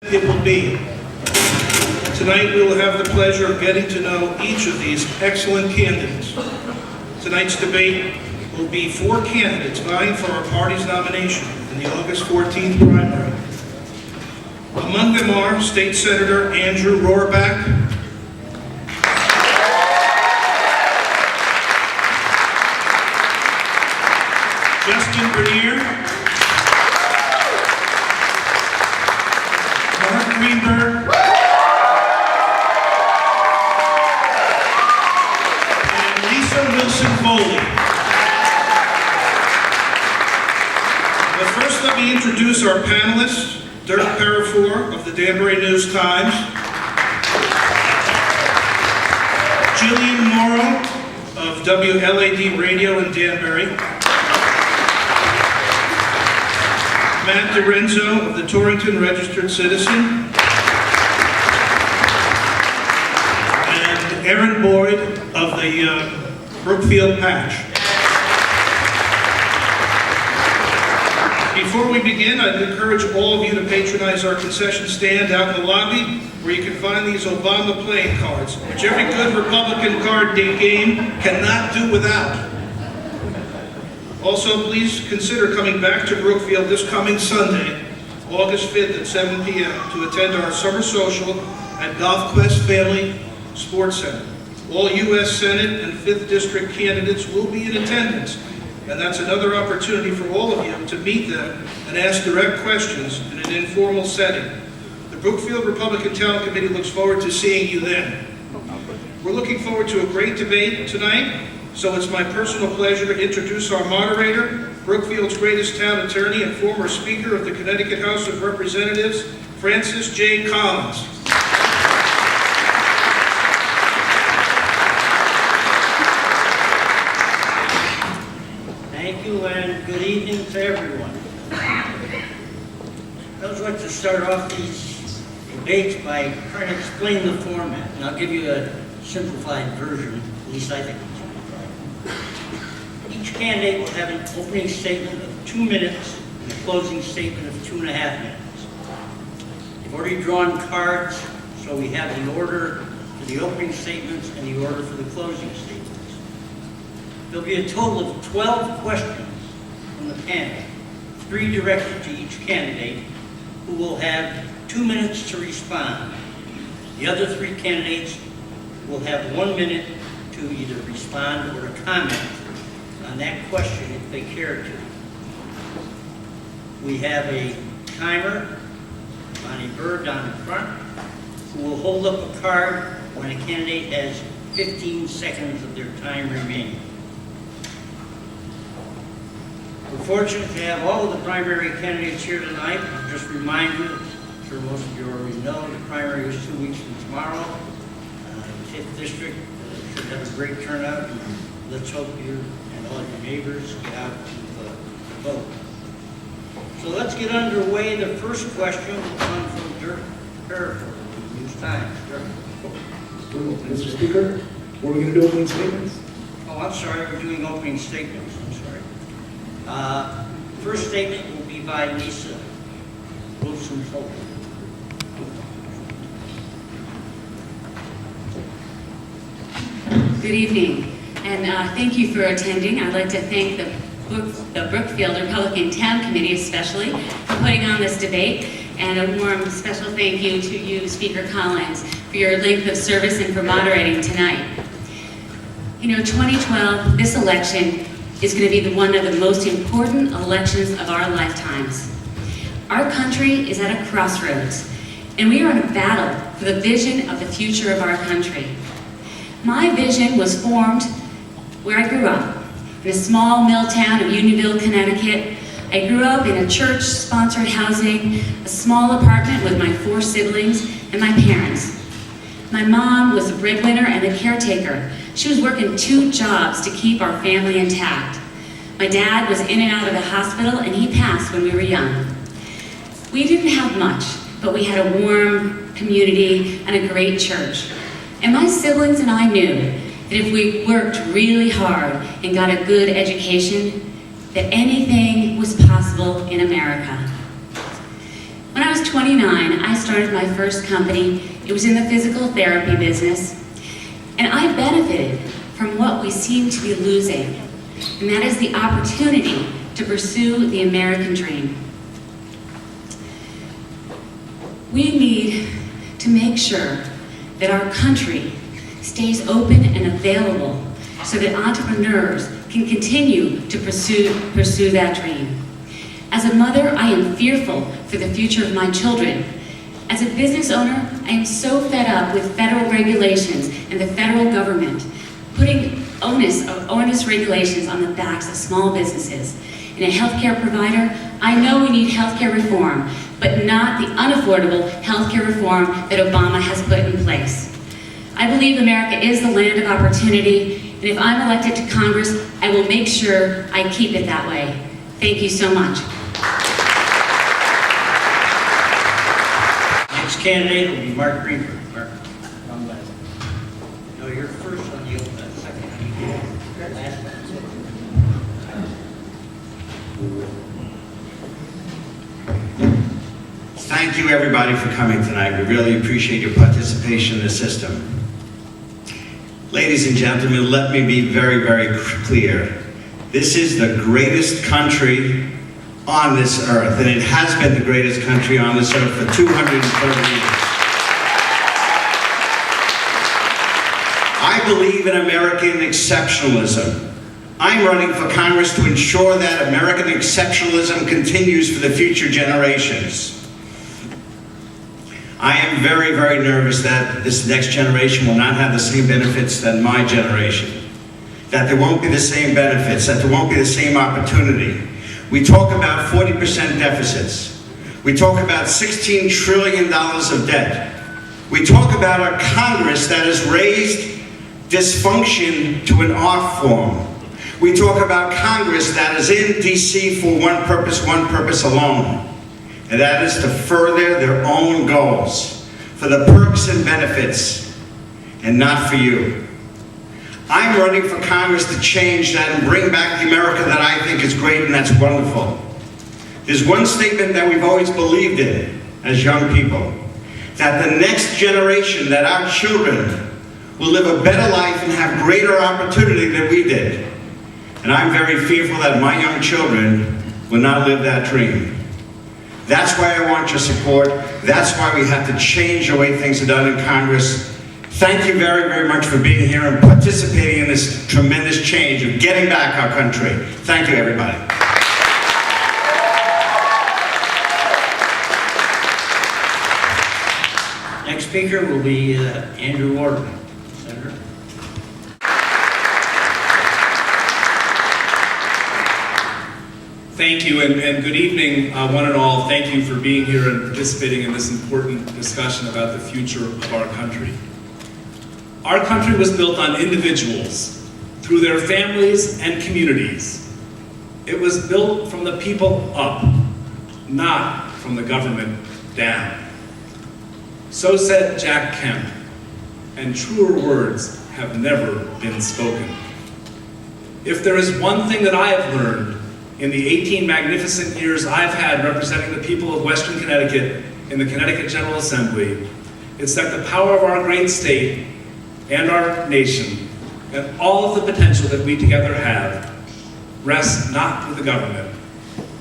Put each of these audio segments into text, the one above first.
It will be. Tonight we will have the pleasure of getting to know each of these excellent candidates. Tonight's debate will be 4 candidates vying for our party's nomination in the August 14th primary. Among them are State Senator Andrew Rohrabaugh, Justin Bernier, Mark Greenberg, and Lisa Wilson-Foley. But first, let me introduce our panelists. Dirk Parafour of the Danbury News-Times, Jillian Morrow of WLAD Radio in Danbury, Matt DiRenzo of the Torrington Registered Citizen, and Aaron Boyd of the Brookfield Patch. Before we begin, I'd encourage all of you to patronize our concession stand out in the lobby, where you can find these Obama playing cards, which every good Republican card game cannot do without. Also, please consider coming back to Brookfield this coming Sunday, August 5th at 7 p.m. to attend our summer social at Golf Quest Family Sports Center. All U.S. Senate and 5th District candidates will be in attendance, and that's another opportunity for all of you to meet them and ask direct questions in an informal setting. The Brookfield Republican Town Committee looks forward to seeing you then. We're looking forward to a great debate tonight, so it's my personal pleasure to introduce our moderator, Brookfield's greatest town attorney and former Speaker of the Connecticut House of Representatives, Francis J. Collins. Thank you, and good evening to everyone. I always like to start off these debates by trying to explain the format, and I'll give you a simplified version, at least I think it's simplified. Each candidate will have an opening statement of 2 minutes and a closing statement of 2.5 minutes. They've already drawn cards, so we have the order for the opening statements and the order for the closing statements. There'll be a total of 12 questions from the panel, 3 directed to each candidate, who will have 2 minutes to respond. The other 3 candidates will have 1 minute to either respond or to comment on that question if they care to. We have a timer, Bonnie Bird down in front, who will hold up a card when a candidate has 15 seconds of their time remaining. We're fortunate to have all of the primary candidates here tonight. I'll just remind you, I'm sure most of you already know, the primary is 2 weeks from tomorrow. The 5th District should have a great turnout, and let's hope you and all your neighbors get out to vote. So let's get underway. The first question will come from Dirk Parafour, News-Times. Dirk. Mr. Speaker, what are we going to do opening statements? Oh, I'm sorry, we're doing opening statements. I'm sorry. First statement will be by Lisa Wilson-Foley. Good evening, and thank you for attending. I'd like to thank the Brookfield Republican Town Committee especially for putting on this debate, and a warm special thank you to you, Speaker Collins, for your length of service and for moderating tonight. You know, 2012, this election is going to be one of the most important elections of our lifetimes. Our country is at a crossroads, and we are in a battle for the vision of the future of our country. My vision was formed where I grew up, in a small mill town of Unionville, Connecticut. I grew up in a church-sponsored housing, a small apartment with my 4 siblings and my parents. My mom was the breadwinner and the caretaker. She was working 2 jobs to keep our family intact. My dad was in and out of the hospital, and he passed when we were young. We didn't have much, but we had a warm community and a great church. And my siblings and I knew that if we worked really hard and got a good education, that anything was possible in America. When I was 29, I started my first company. It was in the physical therapy business. And I benefited from what we seem to be losing, and that is the opportunity to pursue the American dream. We need to make sure that our country stays open and available so that entrepreneurs can continue to pursue that dream. As a mother, I am fearful for the future of my children. As a business owner, I am so fed up with federal regulations and the federal government putting onus regulations on the backs of small businesses. And a healthcare provider, I know we need healthcare reform, but not the unaffordable healthcare reform that Obama has put in place. I believe America is the land of opportunity, and if I'm elected to Congress, I will make sure I keep it that way. Thank you so much. Next candidate will be Mark Greenberg. Mark, come left. No, you're first on the second. Last one. Thank you, everybody, for coming tonight. We really appreciate your participation in the system. Ladies and gentlemen, let me be very, very clear. This is the greatest country on this earth, and it has been the greatest country on this earth for 230 years. I believe in American exceptionalism. I'm running for Congress to ensure that American exceptionalism continues for the future generations. I am very, very nervous that this next generation will not have the same benefits than my generation, that there won't be the same benefits, that there won't be the same opportunity. We talk about 40% deficits. We talk about $16 trillion of debt. We talk about a Congress that has raised dysfunction to an art form. We talk about Congress that is in DC for one purpose alone. And that is to further their own goals, for the perks and benefits, and not for you. I'm running for Congress to change that and bring back the America that I think is great and that's wonderful. There's one statement that we've always believed in as young people, that the next generation, that our children, will live a better life and have greater opportunity than we did. And I'm very fearful that my young children will not live that dream. That's why I want your support. That's why we have to change the way things are done in Congress. Thank you very, very much for being here and participating in this tremendous change of getting back our country. Thank you, everybody. Next speaker will be Andrew Ward, Senator. Thank you, and good evening, one and all. Thank you for being here and participating in this important discussion about the future of our country. Our country was built on individuals, through their families and communities. It was built from the people up, not from the government down. So said Jack Kemp, and truer words have never been spoken. If there is one thing that I have learned in the 18 magnificent years I've had representing the people of Western Connecticut in the Connecticut General Assembly, it's that the power of our great state and our nation and all of the potential that we together have rests not with the government,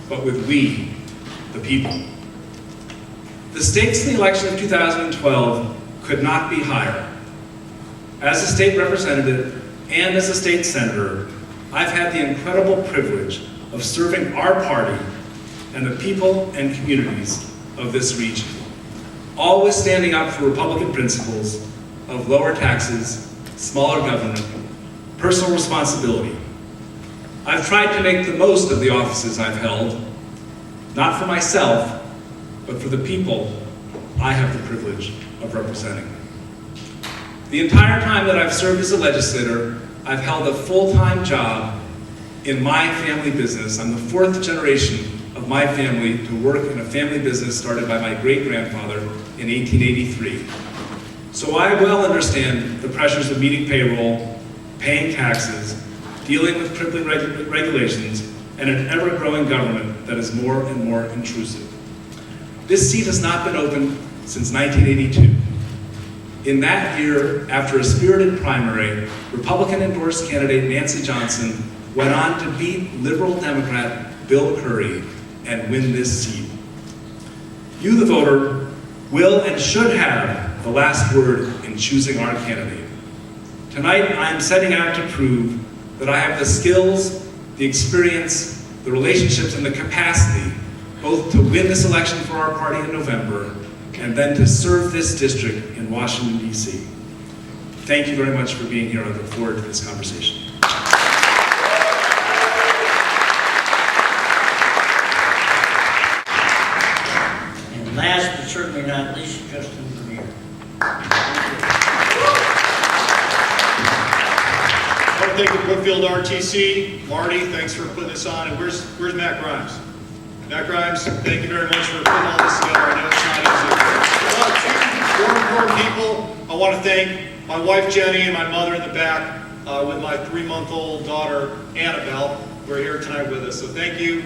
but with we, the people. The stakes in the election of 2012 could not be higher. As a state representative and as a state senator, I've had the incredible privilege of serving our party and the people and communities of this region, always standing up for Republican principles of lower taxes, smaller government, personal responsibility. I've tried to make the most of the offices I've held, not for myself, but for the people I have the privilege of representing. The entire time that I've served as a legislator, I've held a full-time job in my family business. I'm the fourth generation of my family to work in a family business started by my great-grandfather in 1883. So I well understand the pressures of meeting payroll, paying taxes, dealing with crippling regulations, and an ever-growing government that is more and more intrusive. This seat has not been open since 1982. In that year, after a spirited primary, Republican-endorsed candidate Nancy Johnson went on to beat Liberal Democrat Bill Curry and win this seat. You, the voter, will and should have the last word in choosing our candidate. Tonight, I am setting out to prove that I have the skills, the experience, the relationships, and the capacity both to win this election for our party in November and then to serve this district in Washington, D.C. Thank you very much for being here. I look forward to this conversation. And last but certainly not least, Justin Vermeer. I want to thank the Brookfield RTC. Marty, thanks for putting this on. And where's Matt Grimes? Matt Grimes, thank you very much for putting all this together. I know it's not easy. Two more important people. I want to thank my wife Jenny and my mother in the back with my 3-month-old daughter Annabelle. We're here tonight with us. So thank you,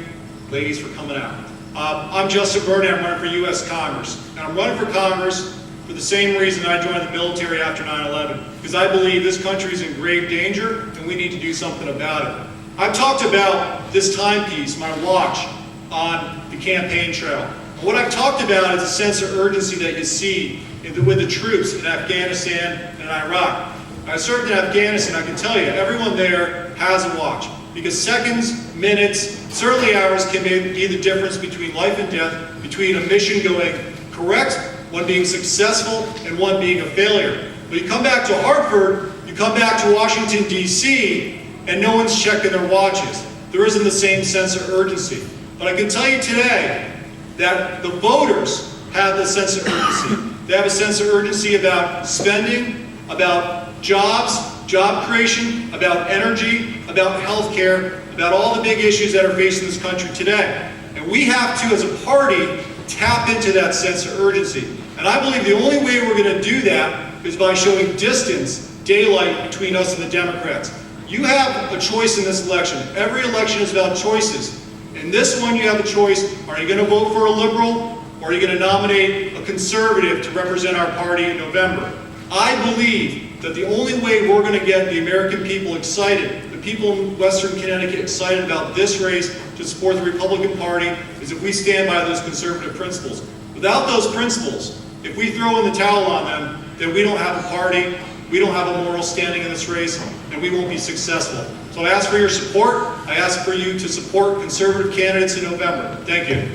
ladies, for coming out. I'm Justin Burnett. I'm running for U.S. Congress. And I'm running for Congress for the same reason I joined the military after 9/11, because I believe this country is in grave danger and we need to do something about it. I've talked about this timepiece, my watch, on the campaign trail. And what I've talked about is a sense of urgency that you see with the troops in Afghanistan and Iraq. I served in Afghanistan. I can tell you, everyone there has a watch, because seconds, minutes, certainly hours can be the difference between life and death, between a mission going correct, one being successful, and one being a failure. But you come back to Hartford, you come back to Washington, D.C., and no one's checking their watches. There isn't the same sense of urgency. But I can tell you today that the voters have the sense of urgency. They have a sense of urgency about spending, about jobs, job creation, about energy, about health care, about all the big issues that are facing this country today. And we have to, as a party, tap into that sense of urgency. And I believe the only way we're going to do that is by showing distance, daylight between us and the Democrats. You have a choice in this election. Every election is about choices. In this one, you have a choice. Are you going to vote for a liberal, or are you going to nominate a conservative to represent our party in November? I believe that the only way we're going to get the American people excited, the people in Western Connecticut excited about this race to support the Republican Party, is if we stand by those conservative principles. Without those principles, if we throw in the towel on them, then we don't have a party, we don't have a moral standing in this race, and we won't be successful. So I ask for your support. I ask for you to support conservative candidates in November. Thank you.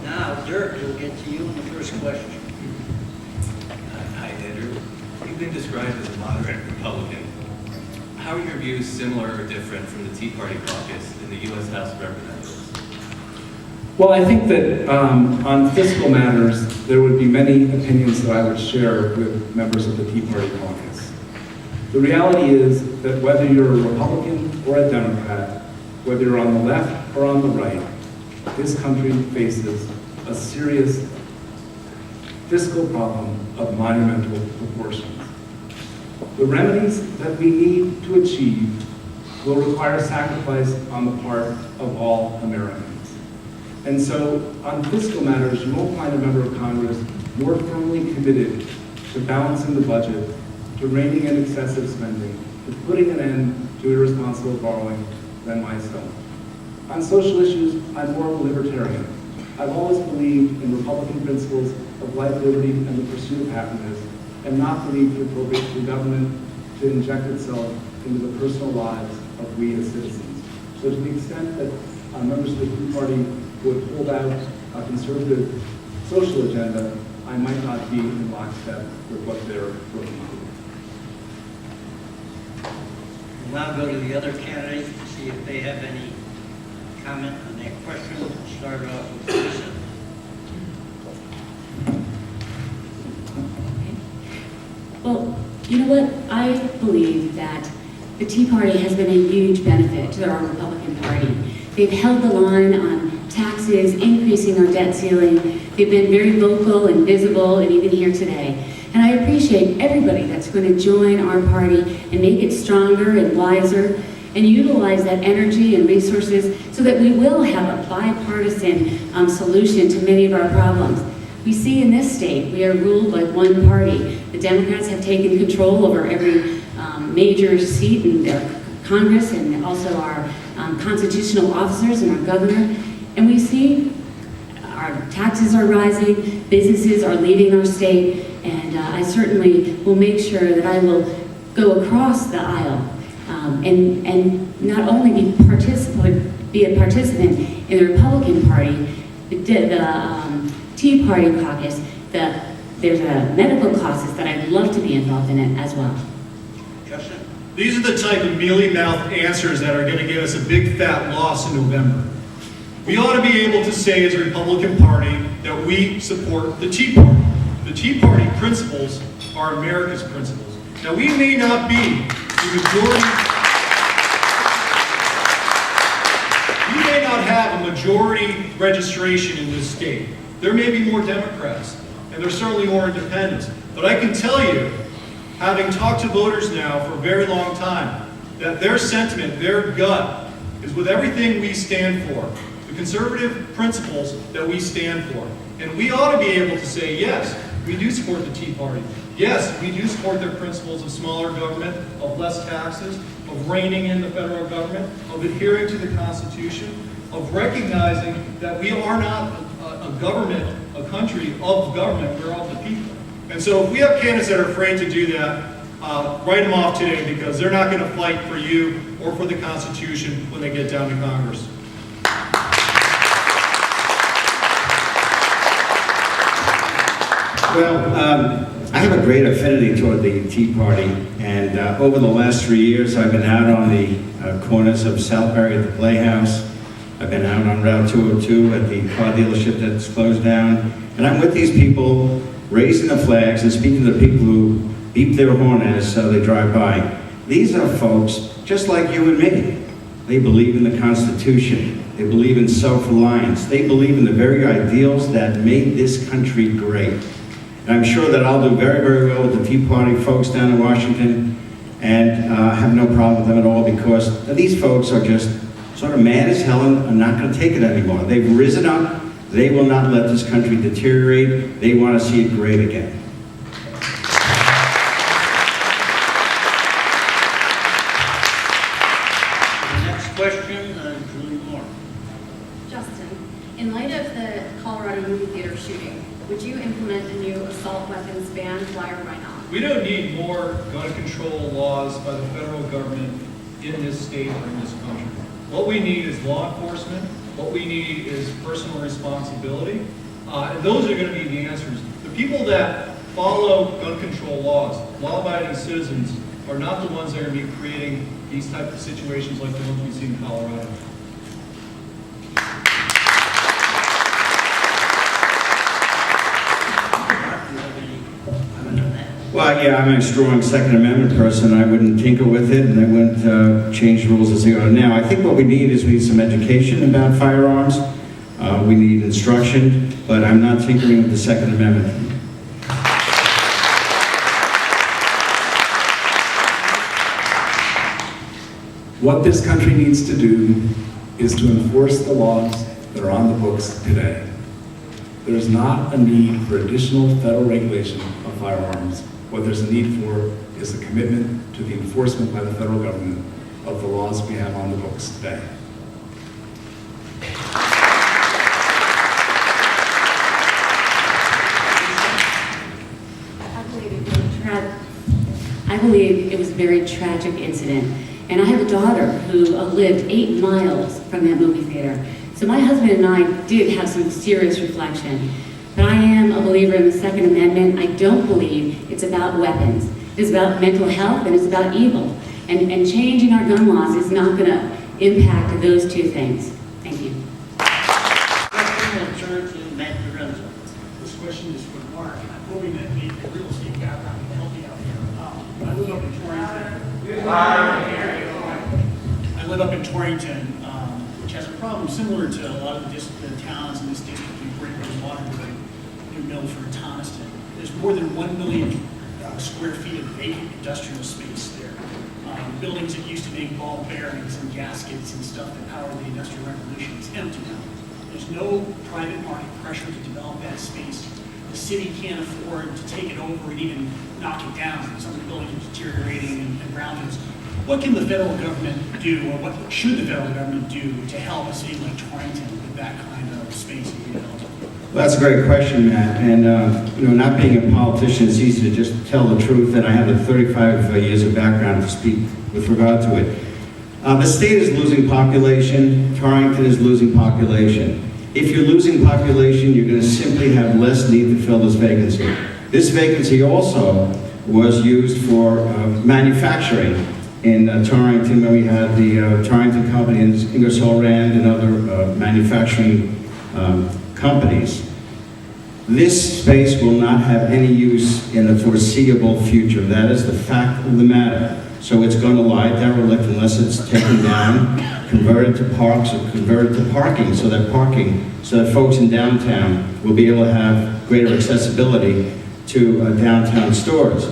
Now, Dirk, we'll get to you in the first question. Hi, Andrew. You've been described as a moderate Republican. How are your views similar or different from the Tea Party Caucus in the U.S. House of Representatives? Well, I think that on fiscal matters, there would be many opinions that I would share with members of the Tea Party Caucus. The reality is that whether you're a Republican or a Democrat, whether you're on the left or on the right, this country faces a serious fiscal problem of monumental proportions. The remedies that we need to achieve will require sacrifice on the part of all Americans. And so, on fiscal matters, you won't find a member of Congress more firmly committed to balancing the budget, to reining in excessive spending, to putting an end to irresponsible borrowing than myself. On social issues, I'm more of a libertarian. I've always believed in Republican principles of life, liberty, and the pursuit of happiness, and not believed it appropriate for the government to inject itself into the personal lives of we as citizens. So to the extent that members of the Tea Party would hold out a conservative social agenda, I might not be in lockstep with what they're working on. We'll now go to the other candidates to see if they have any comment on that question. We'll start off with Lisa. Well, you know what? I believe that the Tea Party has been a huge benefit to our Republican Party. They've held the line on taxes, increasing our debt ceiling. They've been very vocal and visible, and even here today. And I appreciate everybody that's going to join our party and make it stronger and wiser and utilize that energy and resources so that we will have a bipartisan solution to many of our problems. We see in this state, we are ruled like one party. The Democrats have taken control over every major seat in their Congress and also our constitutional officers and our governor. And we see our taxes are rising, businesses are leaving our state, and I certainly will make sure that I will go across the aisle and not only be a participant in the Republican Party, the Tea Party Caucus, there's a medical caucus that I'd love to be involved in it as well. Justin? These are the type of mealy-mouthed answers that are going to get us a big fat loss in November. We ought to be able to say as a Republican Party that we support the Tea Party. The Tea Party principles are America's principles. Now, we may not be the majority, we may not have a majority registration in this state. There may be more Democrats, and there's certainly more independents. But I can tell you, having talked to voters now for a very long time, that their sentiment, their gut, is with everything we stand for, the conservative principles that we stand for. And we ought to be able to say, yes, we do support the Tea Party. Yes, we do support their principles of smaller government, of less taxes, of reining in the federal government, of adhering to the Constitution, of recognizing that we are not a government, a country of government, we're of the people. And so if we have candidates that are afraid to do that, write them off today, because they're not going to fight for you or for the Constitution when they get down to Congress. Well, I have a great affinity toward the Tea Party, and over the last 3 years, I've been out on the corners of Southbury at the Playhouse. I've been out on Route 202 at the car dealership that's closed down, and I'm with these people, raising the flags and speaking to the people who beep their horn as they drive by. These are folks just like you and me. They believe in the Constitution. They believe in self-reliance. They believe in the very ideals that made this country great. And I'm sure that I'll do very, very well with the Tea Party folks down in Washington, and have no problem with them at all, because these folks are just sort of mad as hell and are not going to take it anymore. They've risen up. They will not let this country deteriorate. They want to see it great again. The next question, Julie Moore. Justin, in light of the Colorado movie theater shooting, would you implement a new assault weapons ban? Why or why not? We don't need more gun control laws by the federal government in this state or in this country. What we need is law enforcement. What we need is personal responsibility. And those are going to be the answers. The people that follow gun control laws, law-abiding citizens, are not the ones that are going to be creating these types of situations like the ones we see in Colorado. Well, yeah, I'm a strong Second Amendment person. I wouldn't tinker with it, and I wouldn't change the rules as they are now. I think what we need some education about firearms. We need instruction, but I'm not tinkering with the Second Amendment. What this country needs to do is to enforce the laws that are on the books today. There is not a need for additional federal regulation of firearms. What there's a need for is a commitment to the enforcement by the federal government of the laws we have on the books today. I believe it was a very tragic incident. And I have a daughter who lived 8 miles from that movie theater. So my husband and I did have some serious reflection. But I am a believer in the Second Amendment. I don't believe it's about weapons. It's about mental health and it's about evil. And changing our gun laws is not going to impact those two things. Thank you. Question will turn to Matt Lorenzo. This question is for Mark. I'm hoping that the real estate background can help you out here. I live up in Torrington. I live up in Torrington, which has a problem similar to a lot of the towns in this district. We bring water to the New Milford, Thomaston. There's more than 1 million square feet of vacant industrial space there. Buildings that used to make ball bearings and gaskets and stuff that powered the Industrial Revolution is empty now. There's no private market pressure to develop that space. The city can't afford to take it over and even knock it down. Some of the buildings are deteriorating and brownfields. What can the federal government do, or what should the federal government do to help a city like Torrington with that kind of space and redevelopment? Well, that's a great question, Matt. And, not being a politician, it's easy to just tell the truth, and I have a 35 years of background to speak with regard to it. The state is losing population. Torrington is losing population. If you're losing population, you're going to simply have less need to fill this vacancy. This vacancy also was used for manufacturing in Torrington, when we had the Torrington Company and Ingersoll Rand and other manufacturing companies. This space will not have any use in the foreseeable future. That is the fact of the matter. So it's going to lie derelict unless it's taken down, converted to parks, or converted to parking, so that folks in downtown will be able to have greater accessibility to downtown stores.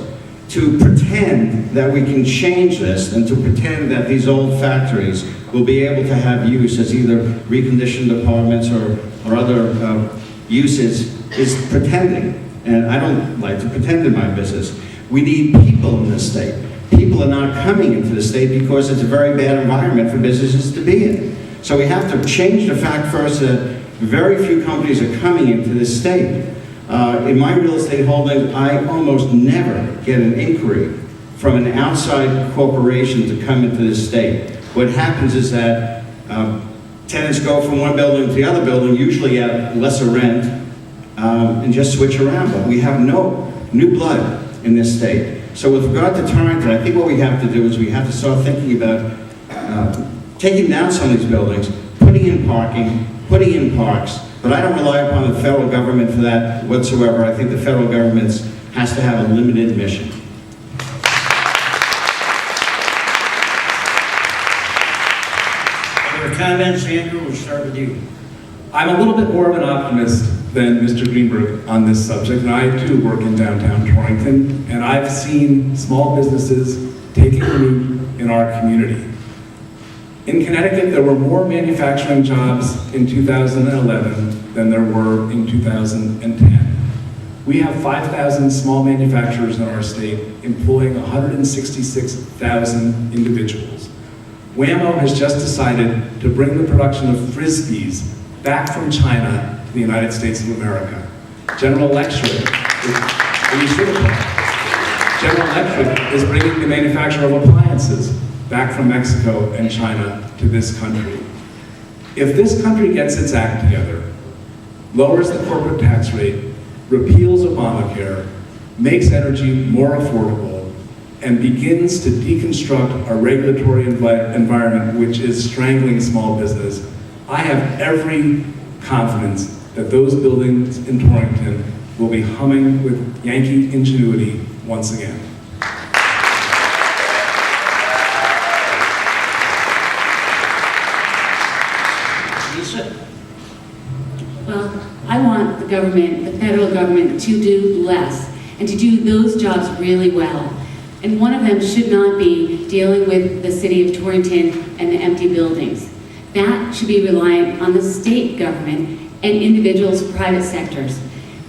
To pretend that we can change this, and to pretend that these old factories will be able to have use as either reconditioned apartments or other uses, is pretending. And I don't like to pretend in my business. We need people in this state. People are not coming into the state because it's a very bad environment for businesses to be in. So we have to change the fact first that very few companies are coming into this state. In my real estate holdings, I almost never get an inquiry from an outside corporation to come into this state. What happens is that tenants go from one building to the other building, usually at lesser rent, and just switch around. But we have no new blood in this state. So with regard to Torrington, I think what we have to do is we have to start thinking about taking down some of these buildings, putting in parking, putting in parks, but I don't rely upon the federal government for that whatsoever. I think the federal government has to have a limited mission. Other comments, Andrew? We'll start with you. I'm a little bit more of an optimist than Mr. Greenberg on this subject, and I too work in downtown Torrington, and I've seen small businesses taking root in our community. In Connecticut, there were more manufacturing jobs in 2011 than there were in 2010. We have 5,000 small manufacturers in our state employing 166,000 individuals. Whammo has just decided to bring the production of Frisbees back from China to the United States of America. General Electric is bringing the manufacture of appliances back from Mexico and China to this country. If this country gets its act together, lowers the corporate tax rate, repeals Obamacare, makes energy more affordable, and begins to deconstruct our regulatory environment, which is strangling small business, I have every confidence that those buildings in Torrington will be humming with Yankee ingenuity once again. Well, I want the government, the federal government, to do less and to do those jobs really well. And one of them should not be dealing with the city of Torrington and the empty buildings. That should be reliant on the state government and individuals' private sectors.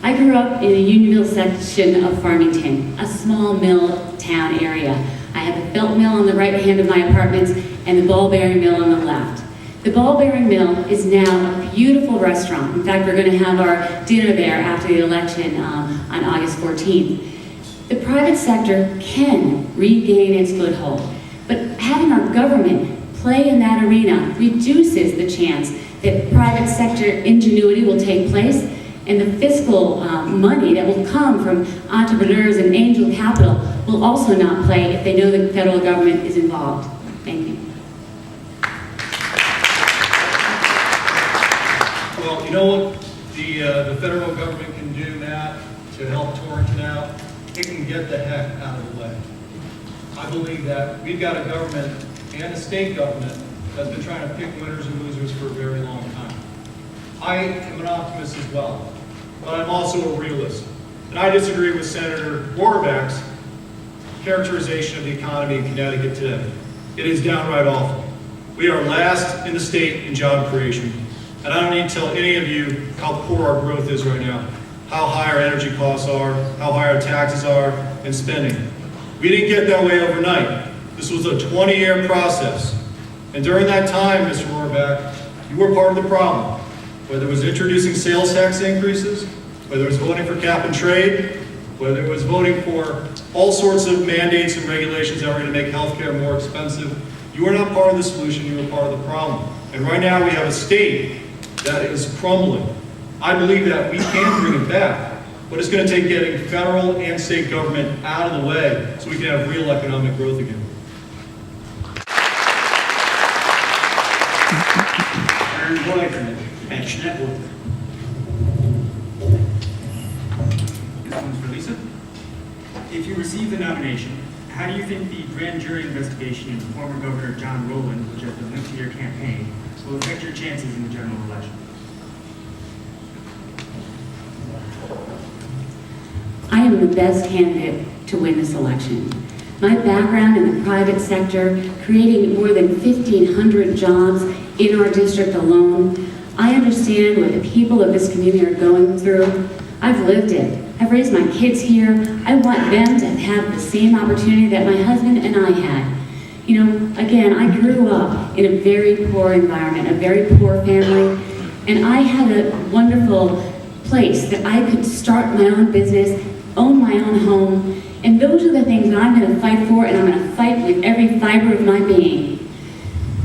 I grew up in a Unionville section of Farmington, a small mill town area. I had the felt mill on the right hand of my apartments and the ball bearing mill on the left. The ball bearing mill is now a beautiful restaurant. In fact, we're going to have our dinner there after the election on August 14th. The private sector can regain its foothold, but having our government play in that arena reduces the chance that private sector ingenuity will take place, and the fiscal money that will come from entrepreneurs and angel capital will also not play if they know the federal government is involved. Thank you. Well, you know what the federal government can do, Matt, to help Torrington out? It can get the heck out of the way. I believe that we've got a government and a state government that's been trying to pick winners and losers for a very long time. I am an optimist as well, but I'm also a realist. And I disagree with Senator Rohrabacher's characterization of the economy in Connecticut today. It is downright awful. We are last in the state in job creation. And I don't need to tell any of you how poor our growth is right now, how high our energy costs are, how high our taxes are, and spending. We didn't get that way overnight. This was a 20-year process. And during that time, Mr. Rohrabacher, you were part of the problem. Whether it was introducing sales tax increases, whether it was voting for cap and trade, whether it was voting for all sorts of mandates and regulations that were going to make healthcare more expensive, you were not part of the solution, you were part of the problem. And right now we have a state that is crumbling. I believe that we can bring it back, but it's going to take getting federal and state government out of the way so we can have real economic growth again. Aaron Boyd from the Pension Network. This one's for Lisa. If you receive the nomination, how do you think the grand jury investigation into former Governor John Rowland, which has been linked to your campaign, will affect your chances in the general election? I am the best candidate to win this election. My background in the private sector, creating more than 1,500 jobs in our district alone, I understand what the people of this community are going through. I've lived it. I've raised my kids here. I want them to have the same opportunity that my husband and I had. You know, again, I grew up in a very poor environment, a very poor family, and I had a wonderful place that I could start my own business, own my own home, and those are the things that I'm going to fight for, and I'm going to fight with every fiber of my being.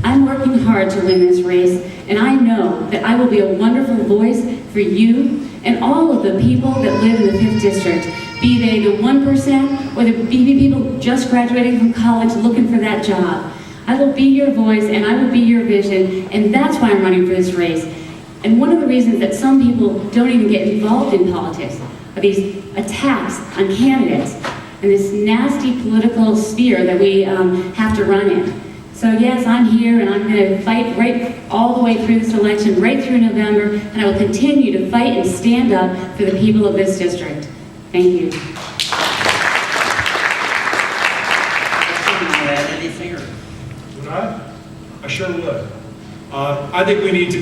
I'm working hard to win this race, and I know that I will be a wonderful voice for you and all of the people that live in the 5th District, be they the 1% or the people just graduating from college looking for that job. I will be your voice and I will be your vision, and that's why I'm running for this race. And one of the reasons that some people don't even get involved in politics are these attacks on candidates and this nasty political sphere that we have to run in. So yes, I'm here and I'm going to fight right all the way through this election, right through November, and I will continue to fight and stand up for the people of this district. Thank you. Add anything or? Would I sure would. I think we need to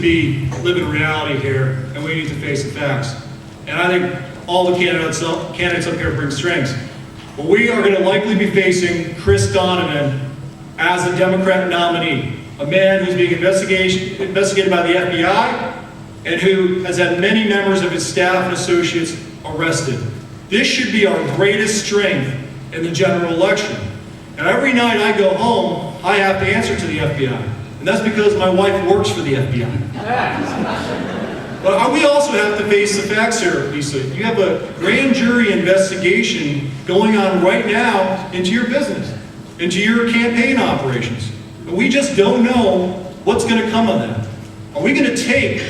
live in reality here, and we need to face the facts. And I think all the candidates up here bring strengths. But we are going to likely be facing Chris Donovan as a Democrat nominee, a man who's being investigated by the FBI and who has had many members of his staff and associates arrested. This should be our greatest strength in the general election. And every night I go home, I have to answer to the FBI. And that's because my wife works for the FBI. But we also have to face the facts here, Lisa. You have a grand jury investigation going on right now into your business, into your campaign operations. And we just don't know what's going to come of that. Are we going to take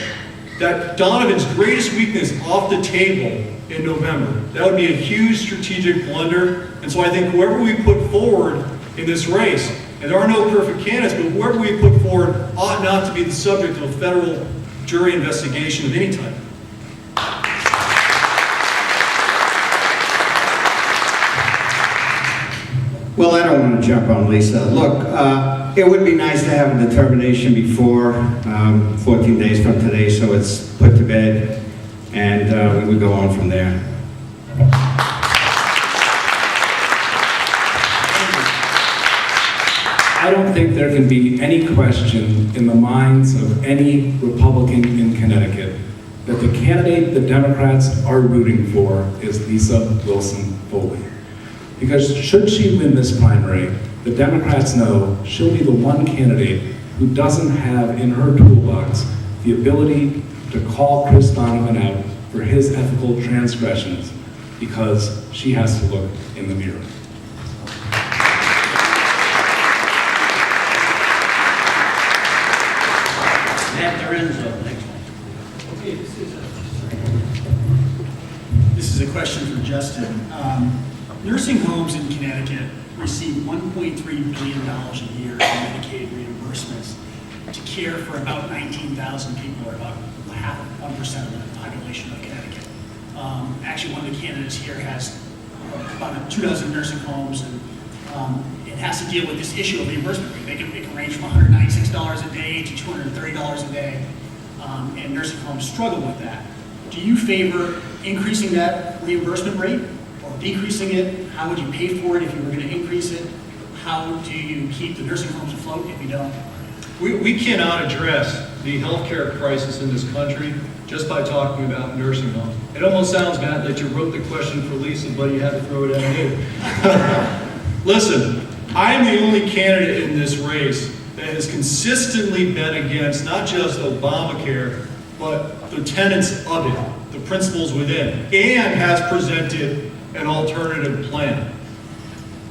that Donovan's greatest weakness off the table in November? That would be a huge strategic blunder. And so I think whoever we put forward in this race, and there are no perfect candidates, but whoever we put forward ought not to be the subject of a federal jury investigation of any type. Well, I don't want to jump on Lisa. Look, it would be nice to have a determination before 14 days from today, so it's put to bed, and we would go on from there. I don't think there can be any question in the minds of any Republican in Connecticut that the candidate the Democrats are rooting for is Lisa Wilson Foley. Because should she win this primary, the Democrats know she'll be the one candidate who doesn't have in her toolbox the ability to call Chris Donovan out for his ethical transgressions because she has to look in the mirror. Okay, this is a question for Justin. Nursing homes in Connecticut receive $1.3 billion a year in Medicaid reimbursements to care for about 19,000 people, or about 1% of the population of Connecticut. Actually, one of the candidates here has about 24 nursing homes, and it has to deal with this issue of reimbursement rate. It can range from $196 a day to $230 a day, and nursing homes struggle with that. Do you favor increasing that reimbursement rate or decreasing it? How would you pay for it if you were going to increase it? How do you keep the nursing homes afloat if you don't? We cannot address the healthcare crisis in this country just by talking about nursing homes. It almost sounds, Matt, that you wrote the question for Lisa, but you had to throw it at me. Listen, I am the only candidate in this race that has consistently been against not just Obamacare, but the tenets of it, the principles within, and has presented an alternative plan.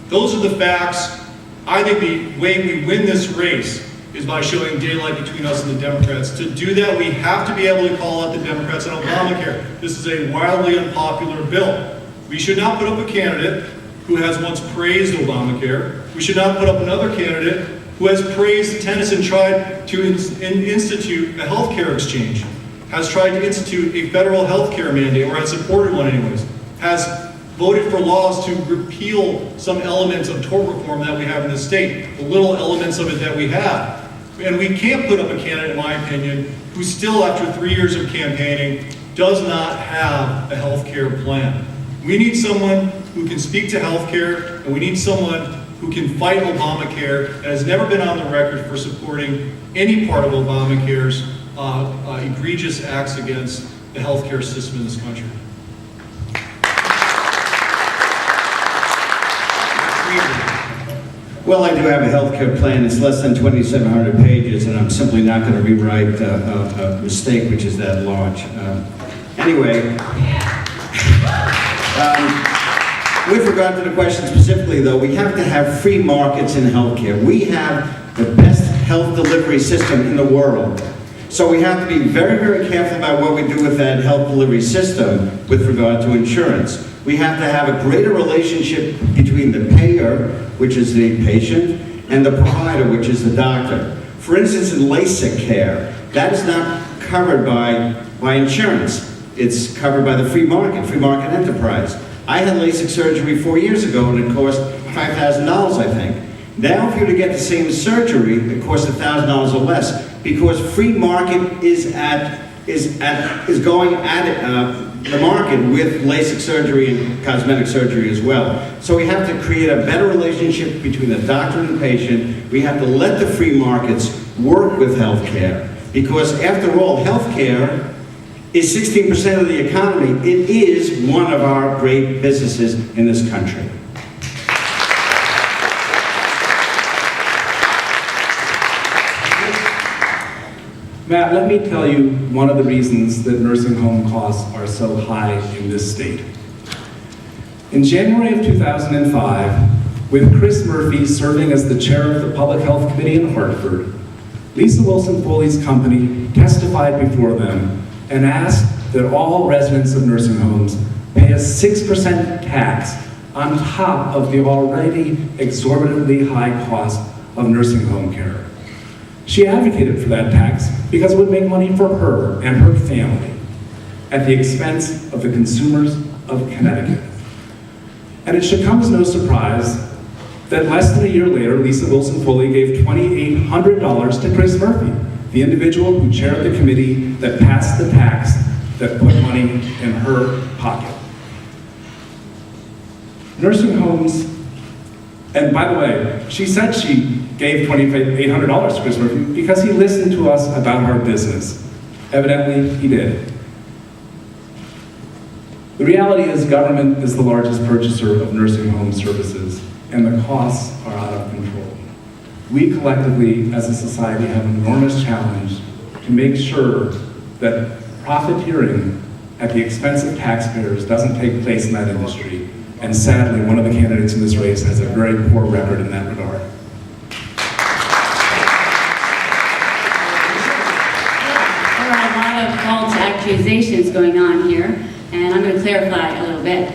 Those are the facts. I think the way we win this race is by showing daylight between us and the Democrats. To do that, we have to be able to call out the Democrats on Obamacare. This is a wildly unpopular bill. We should not put up a candidate who has once praised Obamacare. We should not put up another candidate who has praised the tenets and tried to institute a healthcare exchange, has tried to institute a federal healthcare mandate, or has supported one anyways, has voted for laws to repeal some elements of tort reform that we have in the state, the little elements of it that we have. And we can't put up a candidate, in my opinion, who still, after 3 years of campaigning, does not have a health care plan. We need someone who can speak to health care, and we need someone who can fight Obamacare and has never been on the record for supporting any part of Obamacare's egregious acts against the healthcare system in this country. Well, I do have a health care plan. It's less than 2,700 pages, and I'm simply not going to rewrite a mistake which is that large. Anyway, with regard to the question specifically, though, we have to have free markets in healthcare. We have the best health delivery system in the world. So we have to be very, very careful about what we do with that health delivery system with regard to insurance. We have to have a greater relationship between the payer, which is the patient, and the provider, which is the doctor. For instance, in LASIK care, that is not covered by insurance. It's covered by the free market enterprise. I had LASIK surgery 4 years ago, and it cost $5,000, I think. Now, if you were to get the same surgery, it costs $1,000 or less, because free market is going at the market with LASIK surgery and cosmetic surgery as well. So we have to create a better relationship between the doctor and the patient. We have to let the free markets work with healthcare, because after all, healthcare is 16% of the economy. It is one of our great businesses in this country. Matt, let me tell you one of the reasons that nursing home costs are so high in this state. In January of 2005, with Chris Murphy serving as the chair of the Public Health Committee in Hartford, Lisa Wilson Foley's company testified before them and asked that all residents of nursing homes pay a 6% tax on top of the already exorbitantly high cost of nursing home care. She advocated for that tax because it would make money for her and her family at the expense of the consumers of Connecticut. And it should come as no surprise that less than a year later, Lisa Wilson Foley gave $2,800 to Chris Murphy, the individual who chaired the committee that passed the tax that put money in her pocket. Nursing homes, and by the way, she said she gave $2,800 to Chris Murphy because he listened to us about our business. Evidently, he did. The reality is government is the largest purchaser of nursing home services, and the costs are out of control. We collectively, as a society, have an enormous challenge to make sure that profiteering at the expense of taxpayers doesn't take place in that industry. And sadly, one of the candidates in this race has a very poor record in that regard. There are a lot of false accusations going on here, and I'm going to clarify a little bit.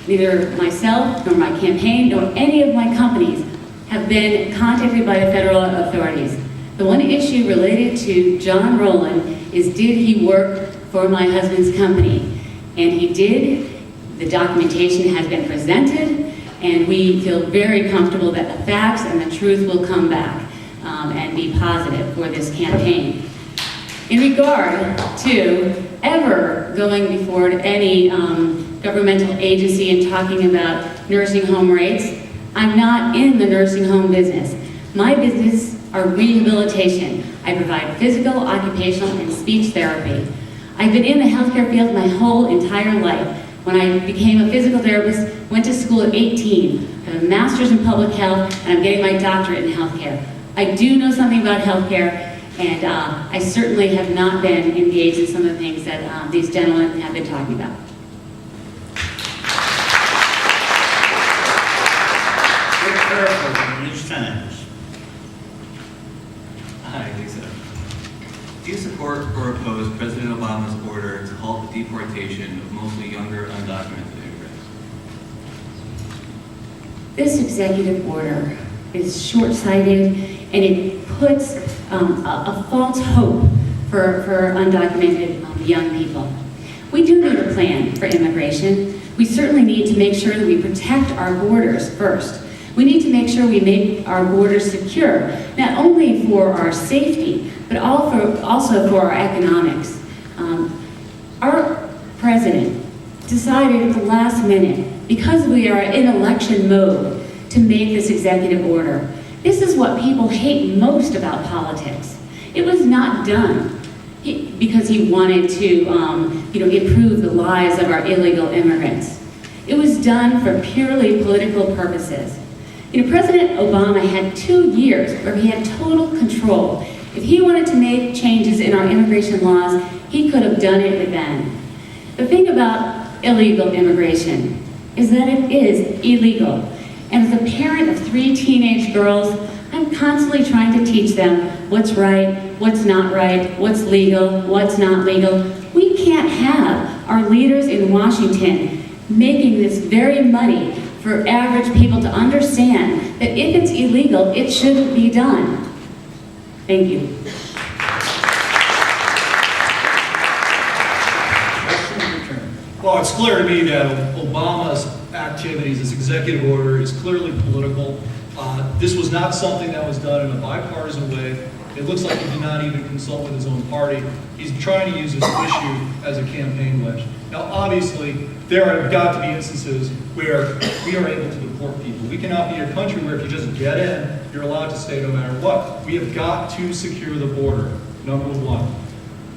Neither myself, nor my campaign, nor any of my companies have been contacted by the federal authorities. The one issue related to John Rowland is, did he work for my husband's company? And he did. The documentation has been presented, and we feel very comfortable that the facts and the truth will come back and be positive for this campaign. In regard to ever going before any governmental agency and talking about nursing home rates, I'm not in the nursing home business. My business are rehabilitation. I provide physical, occupational, and speech therapy. I've been in the healthcare field my whole entire life. When I became a physical therapist, went to school at 18, I have a master's in public health, and I'm getting my doctorate in healthcare. I do know something about healthcare, and I certainly have not been engaged in some of the things that these gentlemen have been talking about. Very careful in these times. Hi, Lisa. Do you support or oppose President Obama's order to halt the deportation of mostly younger, undocumented immigrants? This executive order is short-sighted, and it puts a false hope for undocumented young people. We do need a plan for immigration. We certainly need to make sure that we protect our borders first. We need to make sure we make our borders secure, not only for our safety, but also for our economics. Our president decided at the last minute, because we are in election mode, to make this executive order. This is what people hate most about politics. It was not done because he wanted to improve the lives of our illegal immigrants. It was done for purely political purposes. President Obama had 2 years where he had total control. If he wanted to make changes in our immigration laws, he could have done it then. The thing about illegal immigration is that it is illegal. And as a parent of 3 teenage girls, I'm constantly trying to teach them what's right, what's not right, what's legal, what's not legal. We can't have our leaders in Washington making this very money for average people to understand that if it's illegal, it shouldn't be done. Thank you. Well, it's clear to me that Obama's activities, this executive order, is clearly political. This was not something that was done in a bipartisan way. It looks like he did not even consult with his own party. He's trying to use this issue as a campaign wedge. Now, obviously, there have got to be instances where we are able to deport people. We cannot be a country where if you just get in, you're allowed to stay no matter what. We have got to secure the border, number one.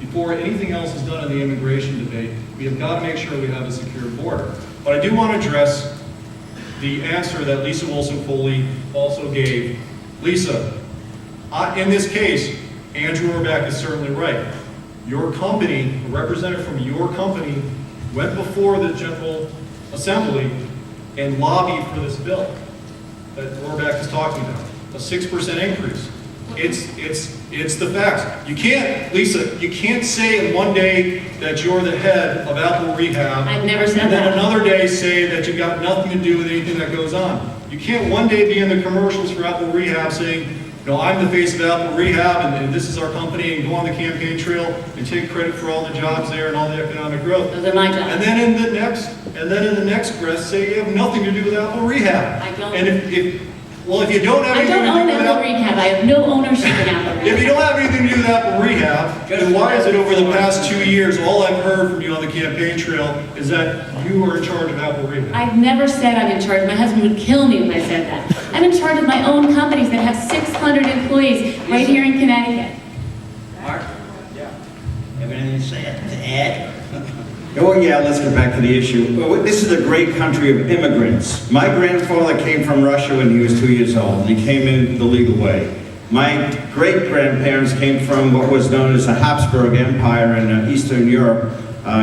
Before anything else is done in the immigration debate, we have got to make sure we have a secure border. But I do want to address the answer that Lisa Wilson-Foley also gave. Lisa, in this case, Andrew Orbeck is certainly right. Your company, a representative from your company, went before the General Assembly and lobbied for this bill that Orbeck is talking about, a 6% increase. It's the facts. You can't, Lisa, you can't say in one day that you're the head of Apple Rehab. I've never said and then that. another day say that you've got nothing to do with anything that goes on. You can't one day be in the commercials for Apple Rehab saying, no, I'm the face of Apple Rehab and this is our company, and go on the campaign trail and take credit for all the jobs there and all the economic growth. Those are my jobs. And then in the next breath say you have nothing to do with Apple Rehab. I don't. And if you don't have I anything don't to do own with Apple Rehab. I have no ownership in Apple Rehab. if you don't have anything to do with Apple Rehab, then why is it over the past 2 years, all I've heard from you on the campaign trail is that you are in charge of Apple Rehab? I've never said I'm in charge. My husband would kill me if I said that. I'm in charge of my own companies that have 600 employees right here in Connecticut. Mark? Yeah. Have anything to add? Oh yeah, let's get back to the issue. This is a great country of immigrants. My grandfather came from Russia when he was 2 years old, and he came in the legal way. My great-grandparents came from what was known as the Habsburg Empire in Eastern Europe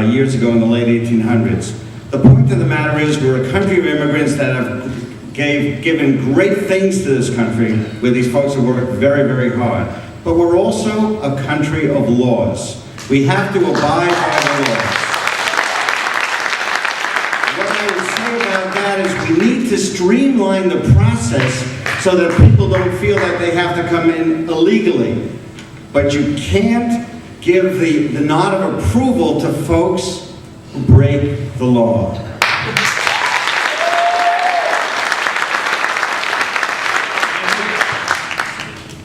years ago in the late 1800s. The point of the matter is we're a country of immigrants that have given great things to this country, where these folks have worked very, very hard. But we're also a country of laws. We have to abide by the laws. We need to streamline the process so that people don't feel like they have to come in illegally. But you can't give the nod of approval to folks who break the law.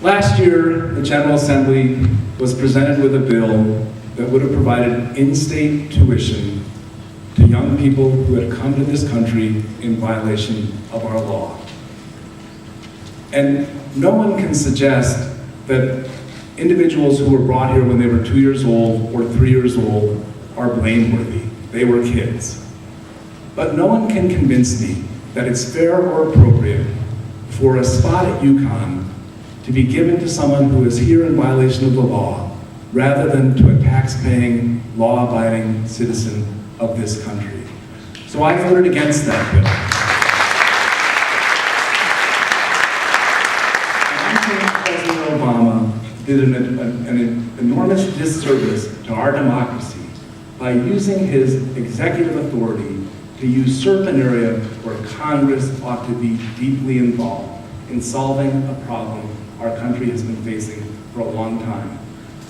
Last year, the General Assembly was presented with a bill that would have provided in-state tuition to young people who had come to this country in violation of our law. And no one can suggest that individuals who were brought here when they were 2 years old or 3 years old are blameworthy. They were kids. But no one can convince me that it's fair or appropriate for a spot at UConn to be given to someone who is here in violation of the law, rather than to a tax-paying, law-abiding citizen of this country. So I voted against that bill. And I think President Obama did an enormous disservice to our democracy by using his executive authority to usurp an area where Congress ought to be deeply involved in solving a problem our country has been facing for a long time.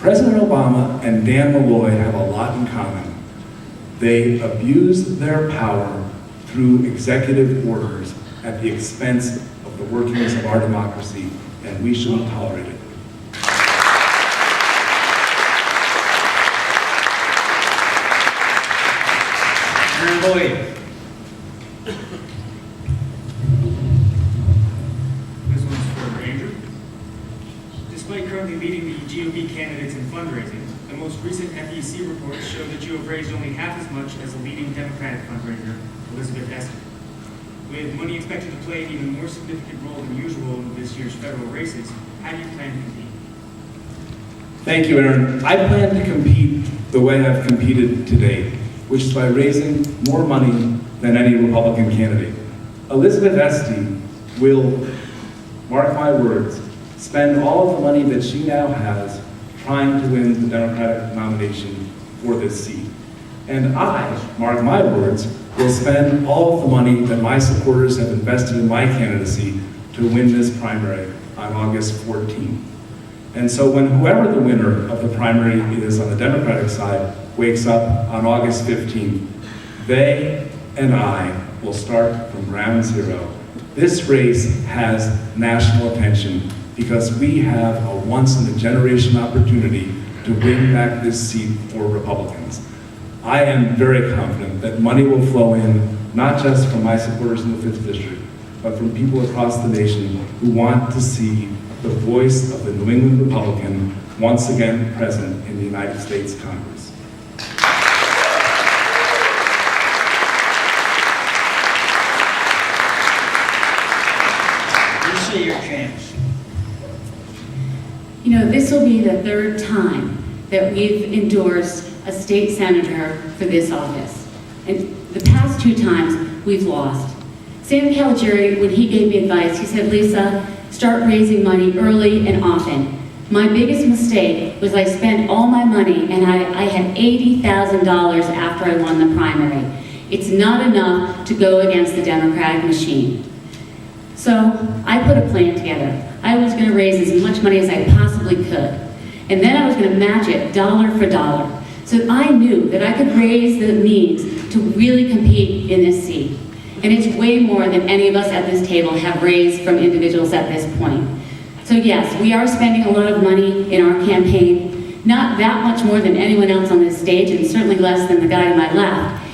President Obama and Dan Malloy have a lot in common. They abuse their power through executive orders at the expense of the workings of our democracy, and we shouldn't tolerate it. Aaron Boyd. This one's for Andrew. Despite currently leading the GOP candidates in fundraising, the most recent FEC reports show that you have raised only half as much as the leading Democratic fundraiser, Elizabeth Estes. With money expected to play an even more significant role than usual in this year's federal races, how do you plan to compete? Thank you, Aaron. I plan to compete the way I've competed to date, which is by raising more money than any Republican candidate. Elizabeth Estes will, mark my words, spend all of the money that she now has trying to win the Democratic nomination for this seat. And I, mark my words, will spend all of the money that my supporters have invested in my candidacy to win this primary on August 14th. And so when whoever the winner of the primary is on the Democratic side wakes up on August 15th, they and I will start from ground zero. This race has national attention because we have a once-in-a-generation opportunity to win back this seat for Republicans. I am very confident that money will flow in, not just from my supporters in the 5th District, but from people across the nation who want to see the voice of the New England Republican once again present in the United States Congress. You see your chance. You know, this will be the third time that we've endorsed a state senator for this office. And the past 2 times, we've lost. Sam Caligiuri, when he gave me advice, he said, Lisa, start raising money early and often. My biggest mistake was I spent all my money and I had $80,000 after I won the primary. It's not enough to go against the Democratic machine. So I put a plan together. I was going to raise as much money as I possibly could. And then I was going to match it dollar for dollar. So I knew that I could raise the means to really compete in this seat. And it's way more than any of us at this table have raised from individuals at this point. So yes, we are spending a lot of money in our campaign, not that much more than anyone else on this stage, and certainly less than the guy to my left.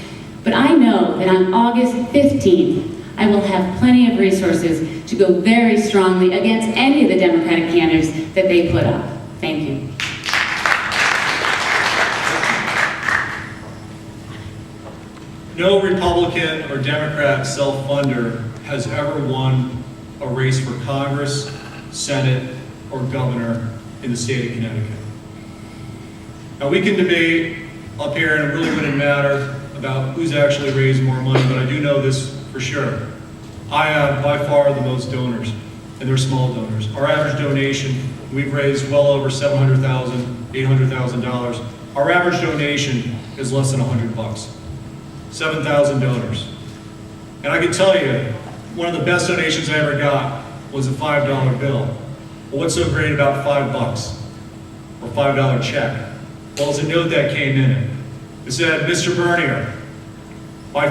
But I know that on August 15th, I will have plenty of resources to go very strongly against any of the Democratic candidates that they put up. Thank you. No Republican or Democrat self-funder has ever won a race for Congress, Senate, or governor in the state of Connecticut. Now, we can debate up here, and it really wouldn't matter about who's actually raised more money, but I do know this for sure. I have by far the most donors, and they're small donors. Our average donation, we've raised well over $700,000, $800,000. Our average donation is less than $100. 7,000 donors. And I can tell you, one of the best donations I ever got was a $5 bill. Well, what's so great about $5 or $5 check? Well, it's a note that came in it. It said, Mr. Bernier, my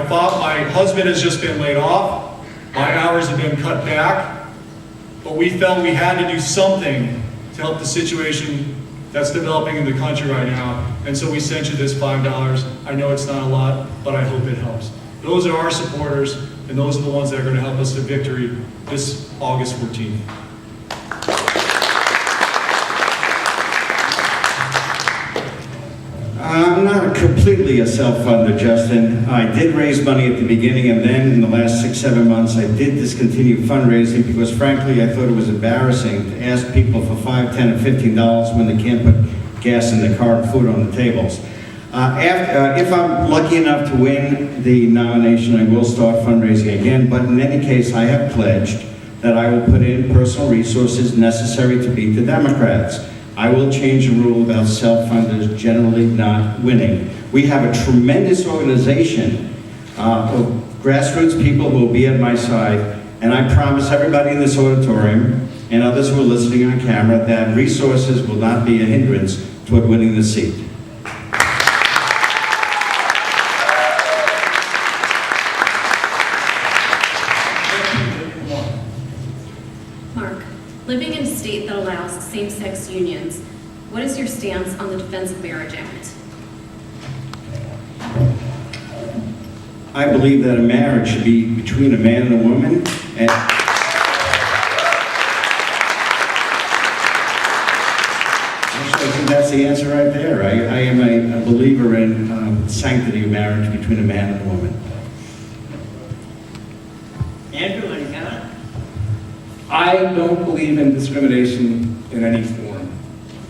husband has just been laid off, my hours have been cut back, but we felt we had to do something to help the situation that's developing in the country right now, and so we sent you this $5. I know it's not a lot, but I hope it helps. Those are our supporters, and those are the ones that are going to help us to victory this August 14th. I'm not completely a self-funder, Justin. I did raise money at the beginning, and then in the last 6-7 months, I did discontinue fundraising because, frankly, I thought it was embarrassing to ask people for $5, $10, or $15 when they can't put gas in their car and food on the tables. If I'm lucky enough to win the nomination, I will start fundraising again, but in any case, I have pledged that I will put in personal resources necessary to beat the Democrats. I will change the rule about self-funders generally not winning. We have a tremendous organization of grassroots people who will be at my side, and I promise everybody in this auditorium and others who are listening on camera that resources will not be a hindrance toward winning the seat. Mark, living in a state that allows same-sex unions, what is your stance on the Defense of Marriage Act? I believe that a marriage should be between a man and a woman, and actually, I think that's the answer right there. I am a believer in sanctity of marriage between a man and a woman. Andrew, any comment? I don't believe in discrimination in any form.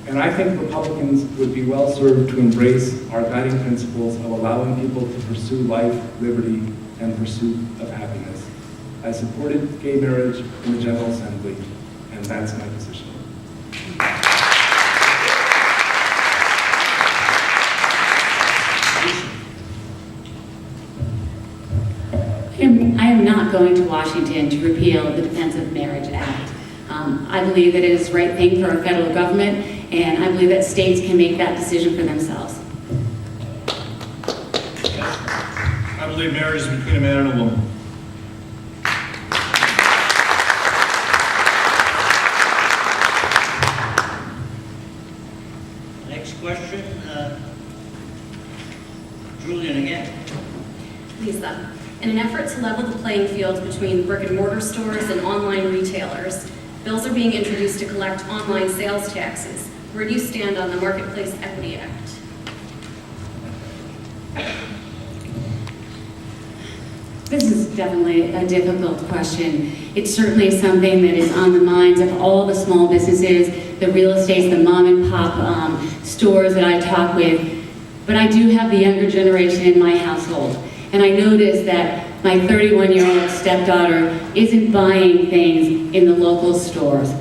And I think Republicans would be well served to embrace our guiding principles of allowing people to pursue life, liberty, and pursuit of happiness. I supported gay marriage in the General Assembly, and that's my position. I am not going to Washington to repeal the Defense of Marriage Act. I believe that it is the right thing for our federal government, and I believe that states can make that decision for themselves. I believe marriage is between a man and a woman. Next question, Julian again. Lisa, in an effort to level the playing field between brick and mortar stores and online retailers, bills are being introduced to collect online sales taxes. Where do you stand on the Marketplace Equity Act? This is definitely a difficult question. It's certainly something that is on the minds of all the small businesses, the real estates, the mom and pop stores that I talk with. But I do have the younger generation in my household. And I notice that my 31-year-old stepdaughter isn't buying things in the local stores.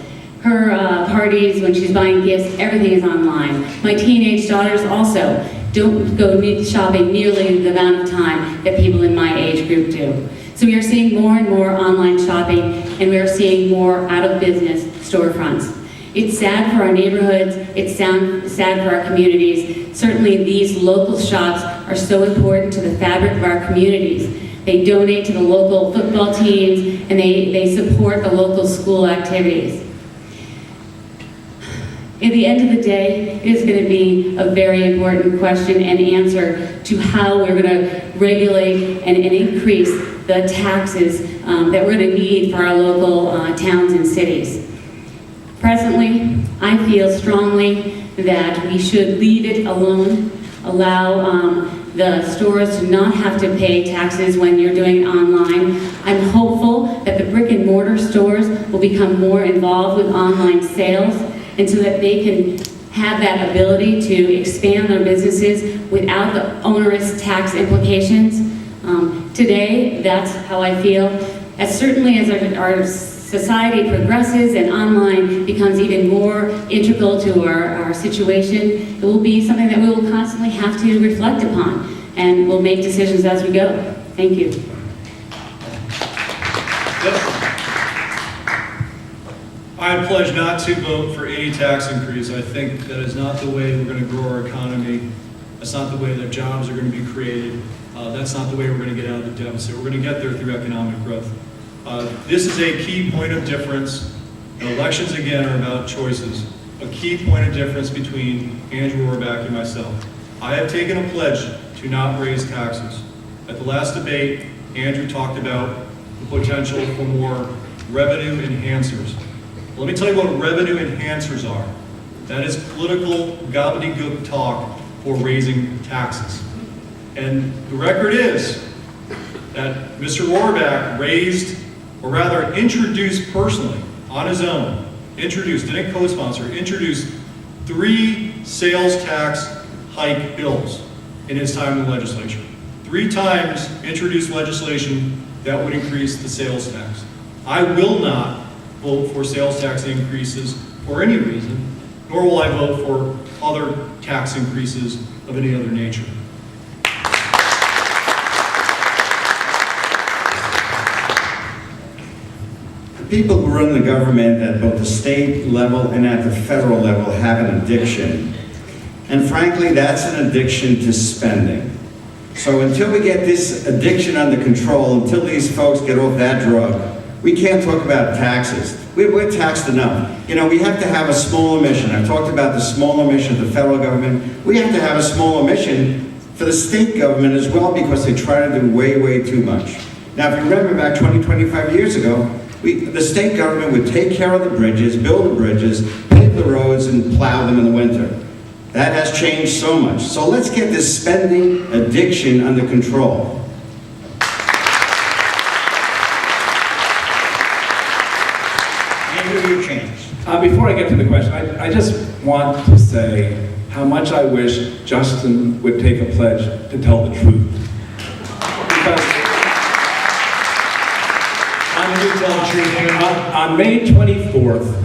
Her parties, when she's buying gifts, everything is online. My teenage daughters also don't go shopping nearly the amount of time that people in my age group do. So we are seeing more and more online shopping, and we are seeing more out-of-business storefronts. It's sad for our neighborhoods, it's sad for our communities. Certainly these local shops are so important to the fabric of our communities. They donate to the local football teams, and they support the local school activities. At the end of the day, it is going to be a very important question and answer to how we're going to regulate and increase the taxes that we're going to need for our local towns and cities. Presently, I feel strongly that we should leave it alone, allow the stores to not have to pay taxes when you're doing it online. I'm hopeful that the brick and mortar stores will become more involved with online sales, and so that they can have that ability to expand their businesses without the onerous tax implications. Today, that's how I feel. As certainly as our society progresses and online becomes even more integral to our situation, it will be something that we will constantly have to reflect upon, and we'll make decisions as we go. Thank you. I pledge not to vote for any tax increase. I think that is not the way we're going to grow our economy. That's not the way that jobs are going to be created. That's not the way we're going to get out of the deficit. We're going to get there through economic growth. This is a key point of difference. And elections, again, are about choices. A key point of difference between Andrew Rohrback and myself. I have taken a pledge to not raise taxes. At the last debate, Andrew talked about the potential for more revenue enhancers. Let me tell you what revenue enhancers are. That is political gobbledygook talk for raising taxes. And the record is that Mr. Rohrback raised, or rather introduced personally, on his own, didn't co-sponsor, introduced 3 sales tax hike bills in his time in the legislature. 3 times introduced legislation that would increase the sales tax. I will not vote for sales tax increases for any reason, nor will I vote for other tax increases of any other nature. People who run the government at both the state level and at the federal level have an addiction. And frankly, that's an addiction to spending. So until we get this addiction under control, until these folks get off that drug, we can't talk about taxes. We're taxed enough. You know, we have to have a smaller mission. I've talked about the smaller mission of the federal government. We have to have a smaller mission for the state government as well, because they try to do way, way too much. Now, if you remember back 20, 25 years ago, the state government would take care of the bridges, build the bridges, pave the roads, and plow them in the winter. That has changed so much. So let's get this spending addiction under control. Andrew, your chance. Before I get to the question, I just want to say how much I wish Justin would take a pledge to tell the truth. Because on May 24th,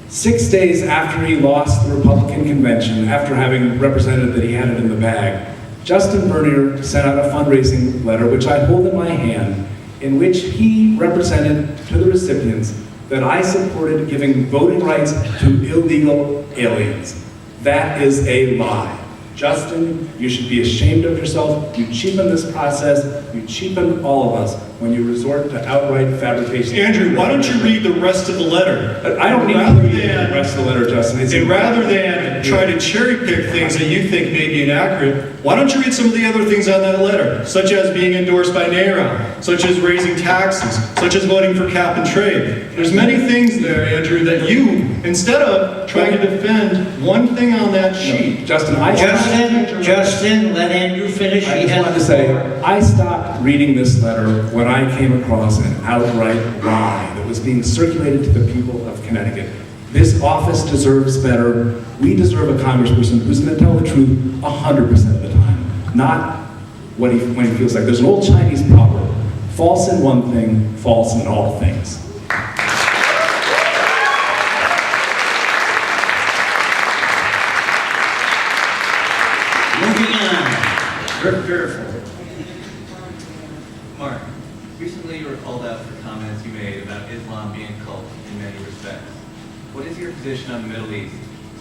6 days after he lost the Republican convention, after having represented that he had it in the bag, Justin Bernier sent out a fundraising letter, which I hold in my hand, in which he represented to the recipients that I supported giving voting rights to illegal aliens. That is a lie. Justin, you should be ashamed of yourself. You cheapen this process. You cheapen all of us when you resort to outright fabrication. Andrew, why don't you read the rest of the letter? I don't need to read the rest of the letter, Justin. And rather than try to cherry pick things that you think may be inaccurate, why don't you read some of the other things on that letter, such as being endorsed by NARA, such as raising taxes, such as voting for cap and trade. There's many things there, Andrew, that you, instead of trying to defend one thing on that sheet. Justin, let Andrew finish. I just wanted to say, I stopped reading this letter when I came across an outright lie that was being circulated to the people of Connecticut. This office deserves better. We deserve a congressperson who's going to tell the truth 100% of the time, not when he feels like. There's an old Chinese proverb, false in one thing, false in all things. Moving on. Mark, recently you were called out for comments you made about Islam being a cult in many respects. What is your position on the Middle East,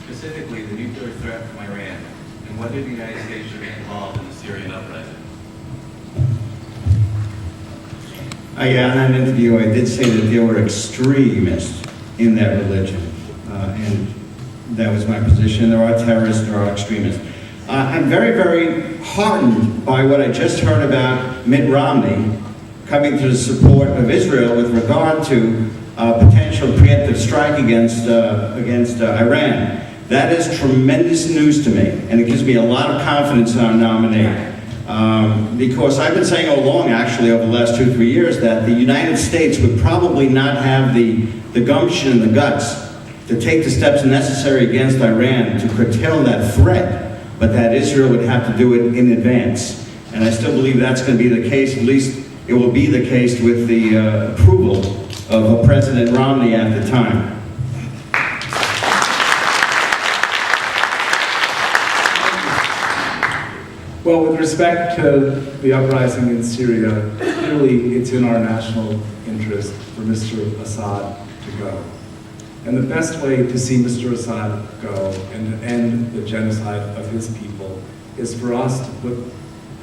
specifically the nuclear threat from Iran, and whether the United States should be involved in the Syrian uprising? Yeah, in that interview, I did say that there were extremists in that religion, and that was my position. There are terrorists, there are extremists. I'm very, very heartened by what I just heard about Mitt Romney coming to the support of Israel with regard to potential preemptive strike against Iran. That is tremendous news to me, and it gives me a lot of confidence in our nominee. Because I've been saying all along, actually, over the last 2-3 years, that the United States would probably not have the gumption and the guts to take the steps necessary against Iran to curtail that threat, but that Israel would have to do it in advance. And I still believe that's going to be the case. At least it will be the case with the approval of President Romney at the time. Well, with respect to the uprising in Syria, clearly it's in our national interest for Mr. Assad to go. And the best way to see Mr. Assad go and to end the genocide of his people is for us to put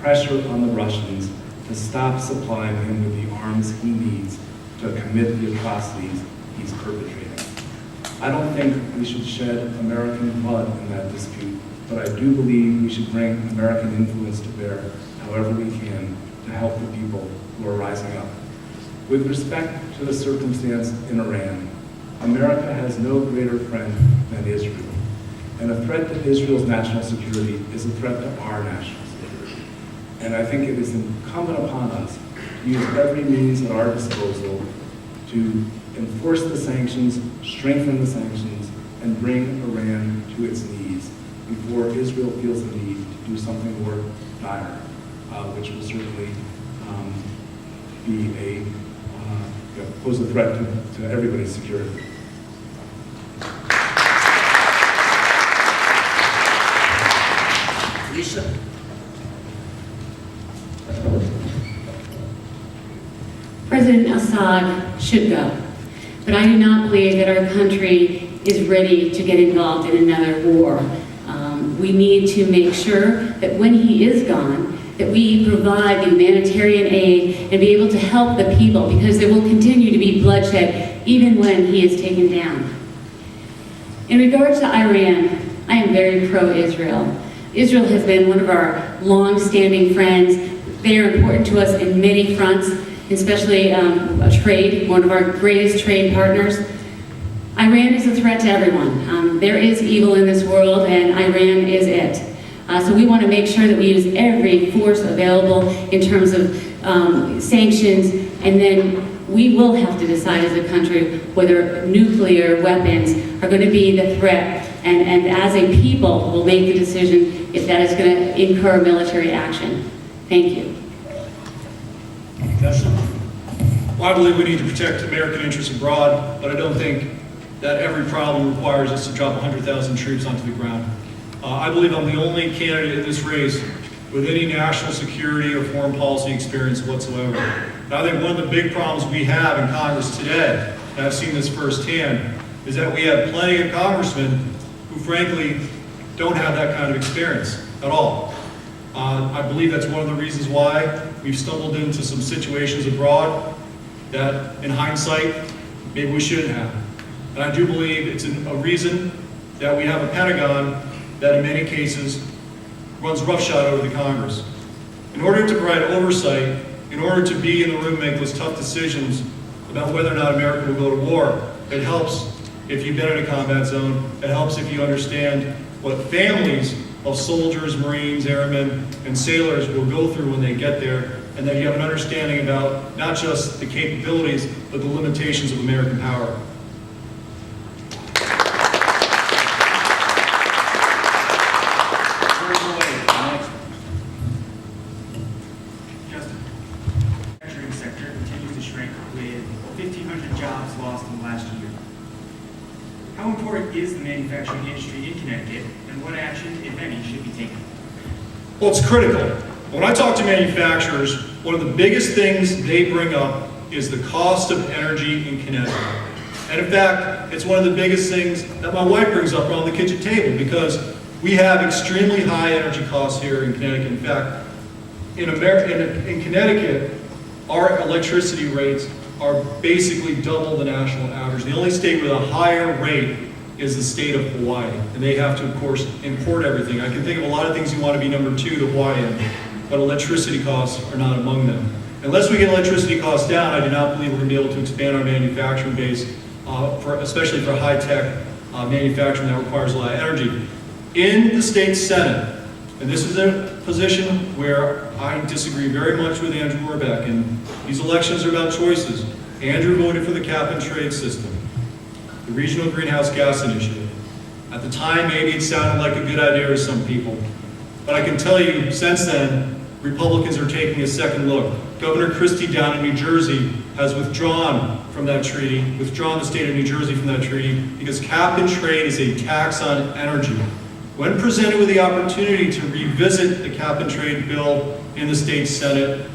pressure on the Russians to stop supplying him with the arms he needs to commit the atrocities he's perpetrating. I don't think we should shed American blood in that dispute, but I do believe we should bring American influence to bear however we can to help the people who are rising up. With respect to the circumstance in Iran, America has no greater friend than Israel. And a threat to Israel's national security is a threat to our national security. And I think it is incumbent upon us to use every means at our disposal to enforce the sanctions, strengthen the sanctions, and bring Iran to its knees before Israel feels the need to do something more dire, which will certainly pose a threat to everybody's security. Lisa? President Assad should go, but I do not believe that our country is ready to get involved in another war. We need to make sure that when he is gone, that we provide the humanitarian aid and be able to help the people, because there will continue to be bloodshed even when he is taken down. In regards to Iran, I am very pro-Israel. Israel has been one of our long-standing friends. They are important to us in many fronts, especially trade, one of our greatest trade partners. Iran is a threat to everyone. There is evil in this world, and Iran is it. So we want to make sure that we use every force available in terms of sanctions, and then we will have to decide as a country whether nuclear weapons are going to be the threat, and as a people, we'll make the decision if that is going to incur military action. Thank you. Well, I believe we need to protect American interests abroad, but I don't think that every problem requires us to drop 100,000 troops onto the ground. I believe I'm the only candidate in this race with any national security or foreign policy experience whatsoever. And I think one of the big problems we have in Congress today, and I've seen this firsthand, is that we have plenty of congressmen who frankly don't have that kind of experience at all. I believe that's one of the reasons why we've stumbled into some situations abroad that, in hindsight, maybe we shouldn't have. And I do believe it's a reason that we have a Pentagon that in many cases runs roughshod over the Congress. In order to provide oversight, in order to be in the room and make those tough decisions about whether or not America will go to war, it helps if you've been in a combat zone. It helps if you understand what families of soldiers, Marines, airmen, and sailors will go through when they get there, and that you have an understanding about not just the capabilities, but the limitations of American power. Justin, the manufacturing sector continues to shrink with 1,500 jobs lost in the last year. How important is the manufacturing industry in Connecticut, and what action, if any, should be taken? Well, it's critical. When I talk to manufacturers, one of the biggest things they bring up is the cost of energy in Connecticut. And in fact, it's one of the biggest things that my wife brings up around the kitchen table, because we have extremely high energy costs here in Connecticut. In fact, in Connecticut, our electricity rates are basically double the national average. The only state with a higher rate is the state of Hawaii, and they have to, of course, import everything. I can think of a lot of things you want to be number 2 to Hawaii in, but electricity costs are not among them. Unless we get electricity costs down, I do not believe we're going to be able to expand our manufacturing base, especially for high-tech manufacturing that requires a lot of energy. In the state Senate, and this is a position where I disagree very much with Andrew Warbeck, and these elections are about choices. Andrew voted for the cap-and-trade system, the regional greenhouse gas initiative. At the time, maybe it sounded like a good idea to some people, but I can tell you, since then, Republicans are taking a second look. Governor Christie down in New Jersey has withdrawn from that treaty, withdrawn the state of New Jersey from that treaty, because cap and trade is a tax on energy. When presented with the opportunity to revisit the cap and trade bill in the state Senate,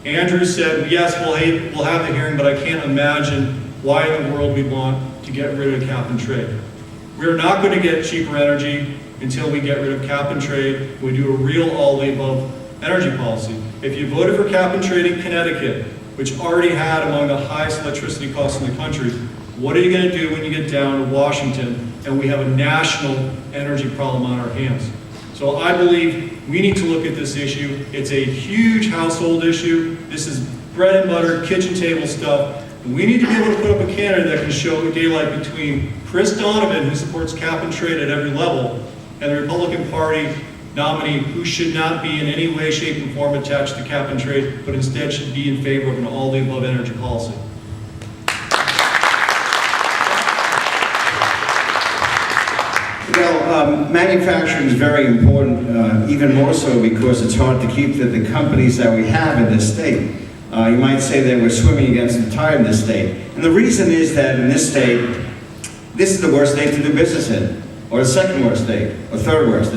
Andrew said, yes, we'll have the hearing, but I can't imagine why in the world we want to get rid of cap and trade. We're not going to get cheaper energy until we get rid of cap and trade. We do a real all-the-above energy policy. If you voted for cap and trade in Connecticut, which already had among the highest electricity costs in the country, what are you going to do when you get down to Washington and we have a national energy problem on our hands? So I believe we need to look at this issue. It's a huge household issue. This is bread and butter, kitchen table stuff. And we need to be able to put up a candidate that can show daylight between Chris Donovan, who supports cap and trade at every level, and the Republican Party nominee who should not be in any way, shape, and form attached to cap and trade, but instead should be in favor of an all-the-above energy policy. Well, manufacturing is very important, even more so because it's hard to keep the companies that we have in this state. You might say that we're swimming against the tide in this state. And the reason is that in this state, this is the worst state to do business in, or the second worst state, or third worst.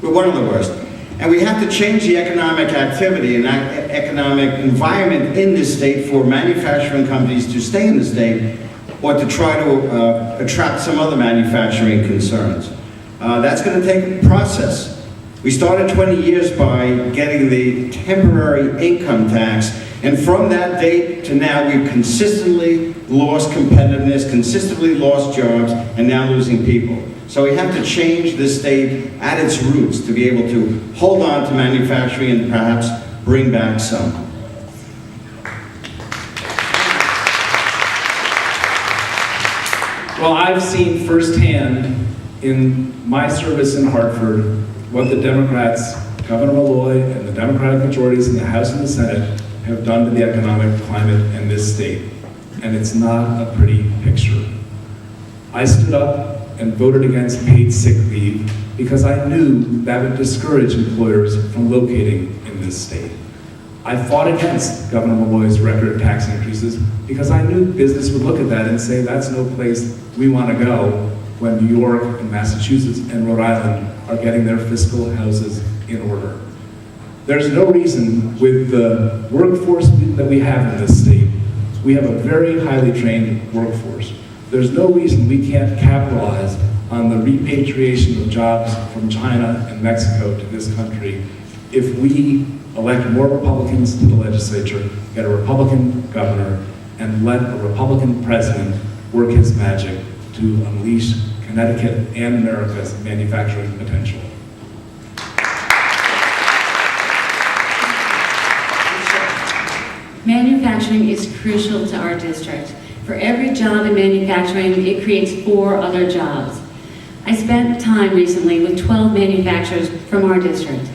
We're one of the worst. And we have to change the economic activity and economic environment in this state for manufacturing companies to stay in the state or to try to attract some other manufacturing concerns. That's going to take a process. We started 20 years by getting the temporary income tax, and from that date to now, we've consistently lost competitiveness, consistently lost jobs, and now losing people. So we have to change this state at its roots to be able to hold on to manufacturing and perhaps bring back some. Well, I've seen firsthand in my service in Hartford what the Democrats, Governor Malloy, and the Democratic majorities in the House and the Senate have done to the economic climate in this state. And it's not a pretty picture. I stood up and voted against paid sick leave because I knew that would discourage employers from locating in this state. I fought against Governor Malloy's record tax increases because I knew business would look at that and say that's no place we want to go when New York and Massachusetts and Rhode Island are getting their fiscal houses in order. There's no reason with the workforce that we have in this state, we have a very highly trained workforce. There's no reason we can't capitalize on the repatriation of jobs from China and Mexico to this country if we elect more Republicans to the legislature, get a Republican governor, and let a Republican president work his magic to unleash Connecticut and America's manufacturing potential. Manufacturing is crucial to our district. For every job in manufacturing, it creates 4 other jobs. I spent time recently with 12 manufacturers from our district.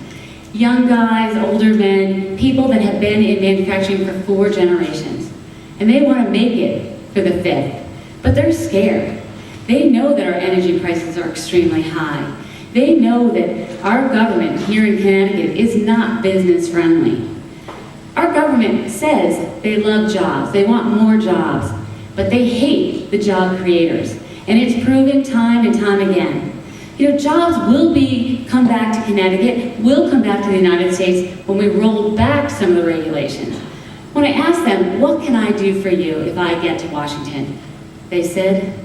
Young guys, older men, people that have been in manufacturing for 4 generations. And they want to make it for the 5th, but they're scared. They know that our energy prices are extremely high. They know that our government here in Connecticut is not business friendly. Our government says they love jobs, they want more jobs, but they hate the job creators. And it's proven time and time again. You know, jobs will come back to Connecticut, will come back to the United States when we roll back some of the regulations. When I asked them, what can I do for you if I get to Washington? They said,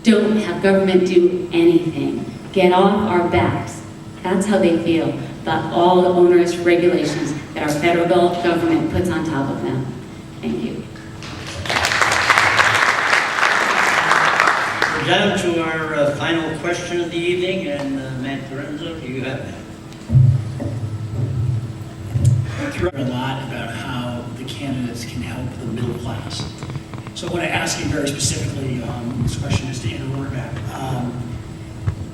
don't have government do anything. Get off our backs. That's how they feel about all the onerous regulations that our federal government puts on top of them. Thank you. We're down to our final question of the evening, and Matt Lorenzo, you have that. I've heard a lot about how the candidates can help the middle class. So I want to ask you very specifically, this question is to Andrew Warback.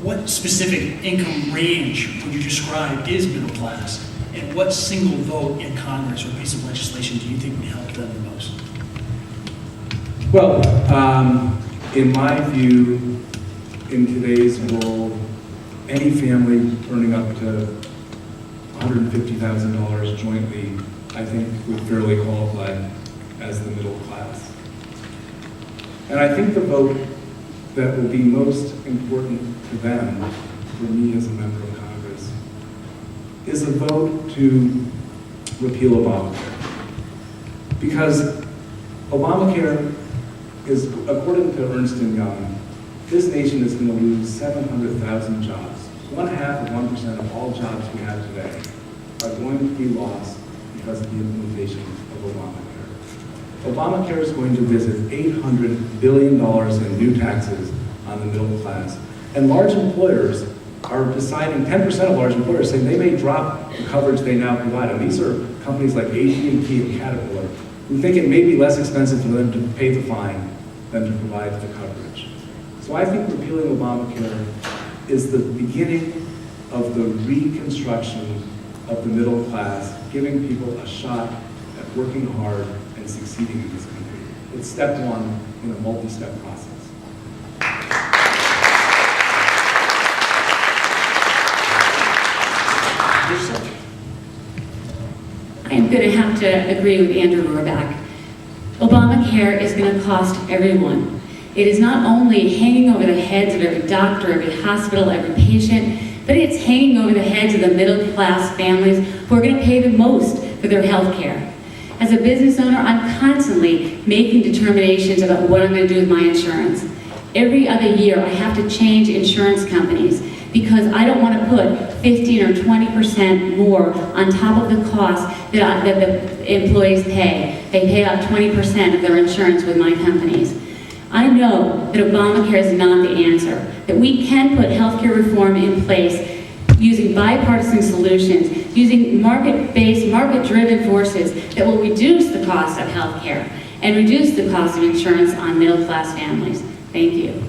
What specific income range would you describe is middle class? And what single vote in Congress or piece of legislation do you think would help them the most? Well, in my view, in today's world, any family earning up to $150,000 jointly, I think would fairly qualify as the middle class. And I think the vote that will be most important to them, for me as a member of Congress, is a vote to repeal Obamacare. Because Obamacare is, according to Ernst & Young, this nation is going to lose 700,000 jobs. 0.5% of all jobs we have today are going to be lost because of the implementation of Obamacare. Obamacare is going to visit $800 billion in new taxes on the middle class. And large employers are deciding, 10% of large employers saying they may drop the coverage they now provide. And these are companies like AT&T and Caterpillar who think it may be less expensive for them to pay the fine than to provide the coverage. So I think repealing Obamacare is the beginning of the reconstruction of the middle class, giving people a shot at working hard and succeeding in this country. It's step one in a multi-step process. I'm going to have to agree with Andrew Rohrback. Obamacare is going to cost everyone. It is not only hanging over the heads of every doctor, every hospital, every patient, but it's hanging over the heads of the middle class families who are going to pay the most for their health care. As a business owner, I'm constantly making determinations about what I'm going to do with my insurance. Every other year, I have to change insurance companies because I don't want to put 15 or 20% more on top of the cost that the employees pay. They pay out 20% of their insurance with my companies. I know that Obamacare is not the answer, that we can put healthcare reform in place using bipartisan solutions, using market-based, market-driven forces that will reduce the cost of healthcare and reduce the cost of insurance on middle-class families. Thank you.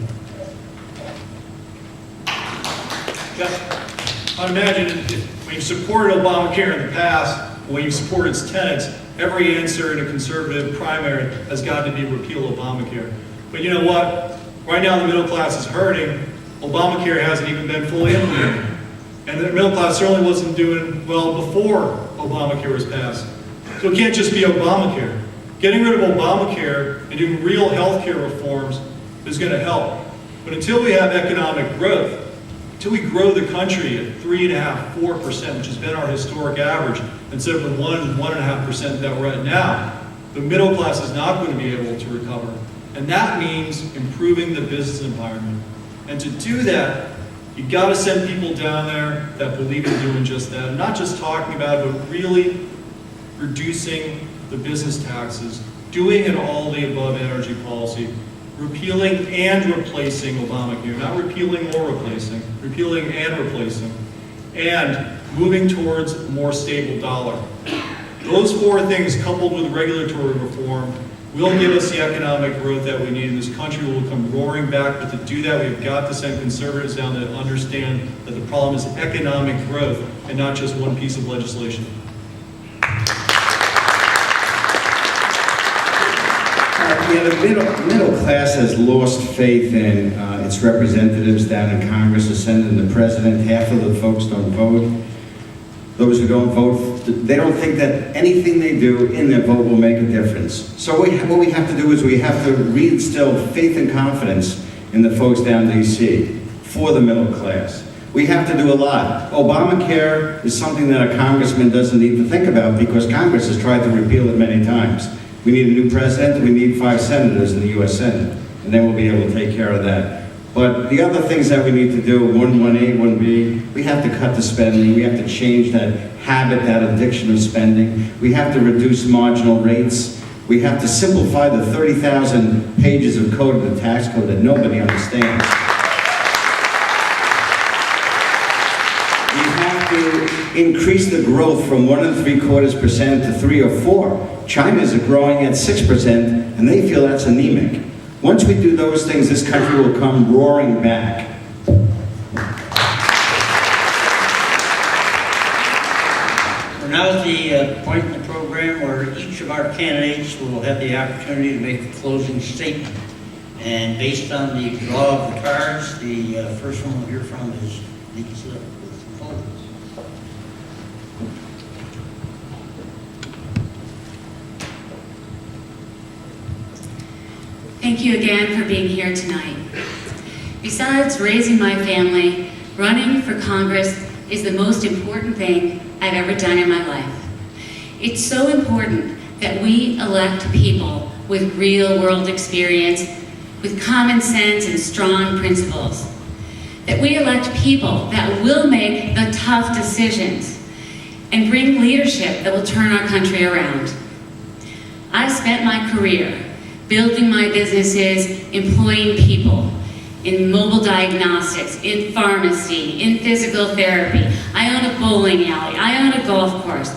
Jeff, I imagine when you've supported Obamacare in the past, when you've supported its tenets, every answer in a conservative primary has got to be repeal Obamacare. But you know what? Right now the middle class is hurting. Obamacare hasn't even been fully implemented. And the middle class certainly wasn't doing well before Obamacare was passed. So it can't just be Obamacare. Getting rid of Obamacare and doing real health care reforms is going to help. But until we have economic growth, until we grow the country at 3.5%, 4%, which has been our historic average, instead of the 1.5% that we're at now, the middle class is not going to be able to recover. And that means improving the business environment. And to do that, you've got to send people down there that believe in doing just that. Not just talking about it, but really reducing the business taxes, doing an all-of-the-above energy policy, repealing and replacing Obamacare, not repealing or replacing, repealing and replacing, and moving towards a more stable dollar. Those four things, coupled with regulatory reform, will give us the economic growth that we need, and this country will come roaring back. But to do that, we've got to send conservatives down that understand that the problem is economic growth and not just one piece of legislation. Yeah, the middle class has lost faith in its representatives down in Congress, the Senate, and the President. Half of the folks don't vote. Those who don't vote, they don't think that anything they do in their vote will make a difference. So what we have to do is we have to reinstill faith and confidence in the folks down in D.C. for the middle class. We have to do a lot. Obamacare is something that a congressman doesn't need to think about because Congress has tried to repeal it many times. We need a new president, we need 5 senators in the U.S. Senate, and then we'll be able to take care of that. But the other things that we need to do, 1A, 1B, we have to cut the spending, we have to change that habit, that addiction of spending, we have to reduce marginal rates, we have to simplify the 30,000 pages of code of the tax code that nobody understands. We have to increase the growth from 1.75% to 3 or 4. China's growing at 6%, and they feel that's anemic. Once we do those things, this country will come roaring back. We're now at the point in the program where each of our candidates will have the opportunity to make a closing statement. And based on the draw of the cards, the first one we'll hear from is Lisa with Folders. Thank you again for being here tonight. Besides raising my family, running for Congress is the most important thing I've ever done in my life. It's so important that we elect people with real-world experience, with common sense and strong principles. That we elect people that will make the tough decisions and bring leadership that will turn our country around. I've spent my career building my businesses, employing people in mobile diagnostics, in pharmacy, in physical therapy. I own a bowling alley. I own a golf course.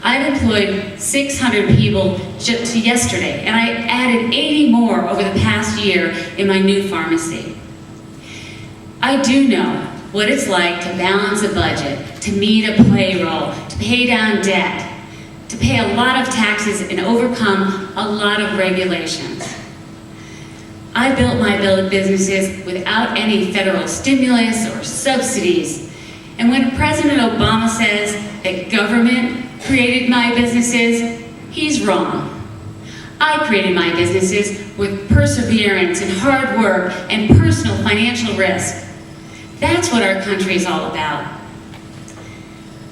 I've employed 600 people just yesterday, and I added 80 more over the past year in my new pharmacy. I do know what it's like to balance a budget, to meet a payroll, to pay down debt, to pay a lot of taxes and overcome a lot of regulations. I built my businesses without any federal stimulus or subsidies. And when President Obama says that government created my businesses, he's wrong. I created my businesses with perseverance and hard work and personal financial risk. That's what our country is all about.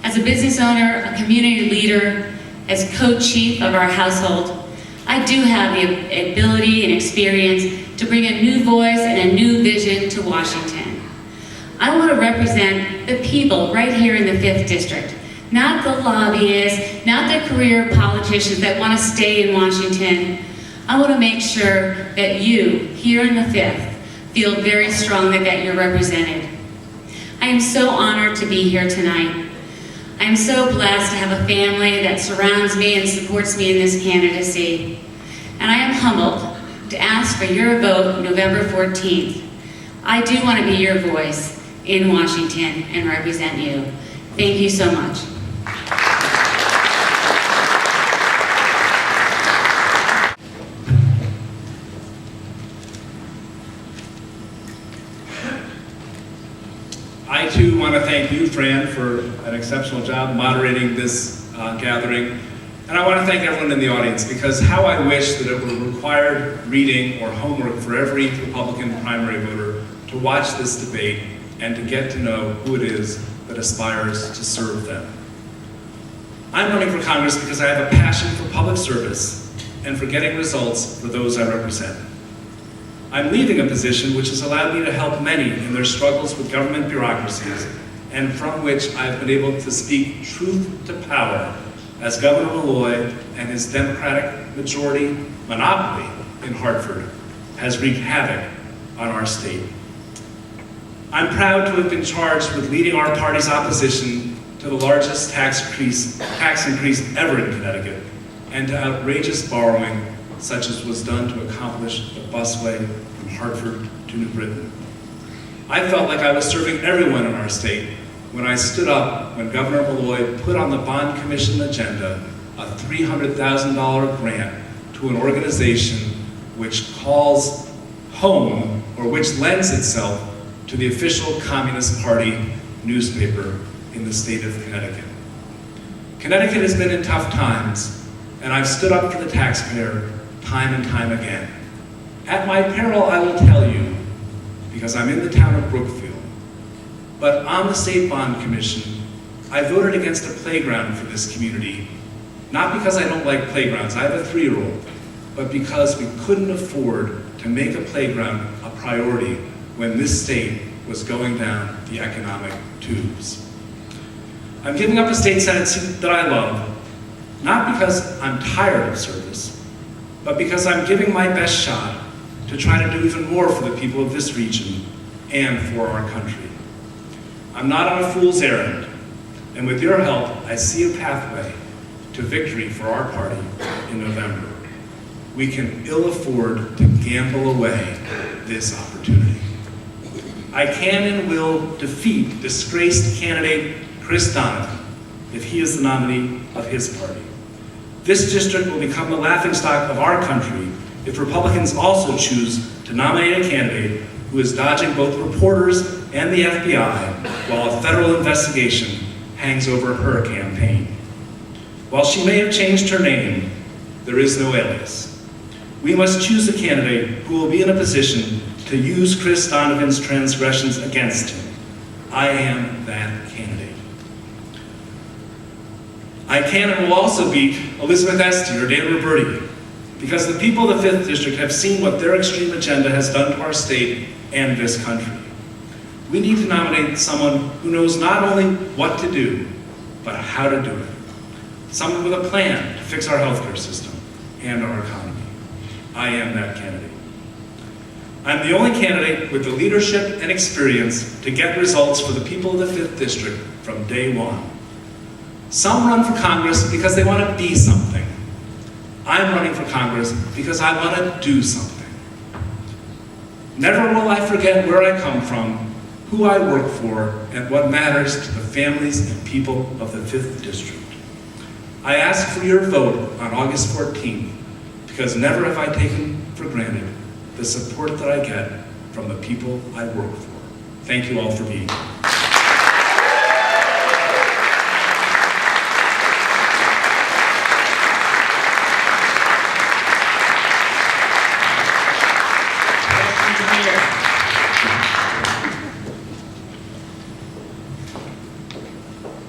As a business owner, a community leader, as co-chief of our household, I do have the ability and experience to bring a new voice and a new vision to Washington. I want to represent the people right here in the 5th District, not the lobbyists, not the career politicians that want to stay in Washington. I want to make sure that you, here in the 5th, feel very strongly that you're represented. I am so honored to be here tonight. I am so blessed to have a family that surrounds me and supports me in this candidacy. And I am humbled to ask for your vote November 14th. I do want to be your voice in Washington and represent you. Thank you so much. I too want to thank you, Fran, for an exceptional job moderating this gathering. And I want to thank everyone in the audience, because how I wish that it were required reading or homework for every Republican primary voter to watch this debate and to get to know who it is that aspires to serve them. I'm running for Congress because I have a passion for public service and for getting results for those I represent. I'm leaving a position which has allowed me to help many in their struggles with government bureaucracies, and from which I've been able to speak truth to power as Governor Malloy and his Democratic majority monopoly in Hartford has wreaked havoc on our state. I'm proud to have been charged with leading our party's opposition to the largest tax increase ever in Connecticut, and to outrageous borrowing such as was done to accomplish the busway from Hartford to New Britain. I felt like I was serving everyone in our state when I stood up when Governor Malloy put on the Bond Commission agenda a $300,000 grant to an organization which calls home, or which lends itself to the official Communist Party newspaper in the state of Connecticut. Connecticut has been in tough times, and I've stood up for the taxpayer time and time again. At my peril, I will tell you, because I'm in the town of Brookfield, but on the State Bond Commission, I voted against a playground for this community, not because I don't like playgrounds, I have a 3-year-old, but because we couldn't afford to make a playground a priority when this state was going down the economic tubes. I'm giving up a state senate seat that I love, not because I'm tired of service, but because I'm giving my best shot to try to do even more for the people of this region and for our country. I'm not on a fool's errand, and with your help, I see a pathway to victory for our party in November. We can ill afford to gamble away this opportunity. I can and will defeat disgraced candidate Chris Donovan if he is the nominee of his party. This district will become the laughingstock of our country if Republicans also choose to nominate a candidate who is dodging both reporters and the FBI while a federal investigation hangs over her campaign. While she may have changed her name, there is no alias. We must choose a candidate who will be in a position to use Chris Donovan's transgressions against him. I am that candidate. I can and will also beat Elizabeth Esty or Dan Roberti, because the people of the 5th District have seen what their extreme agenda has done to our state and this country. We need to nominate someone who knows not only what to do, but how to do it. Someone with a plan to fix our healthcare system and our economy. I am that candidate. I'm the only candidate with the leadership and experience to get results for the people of the 5th District from day one. Some run for Congress because they want to be something. I'm running for Congress because I want to do something. Never will I forget where I come from, who I work for, and what matters to the families and people of the 5th District. I ask for your vote on August 14th because never have I taken for granted the support that I get from the people I work for. Thank you all for being here.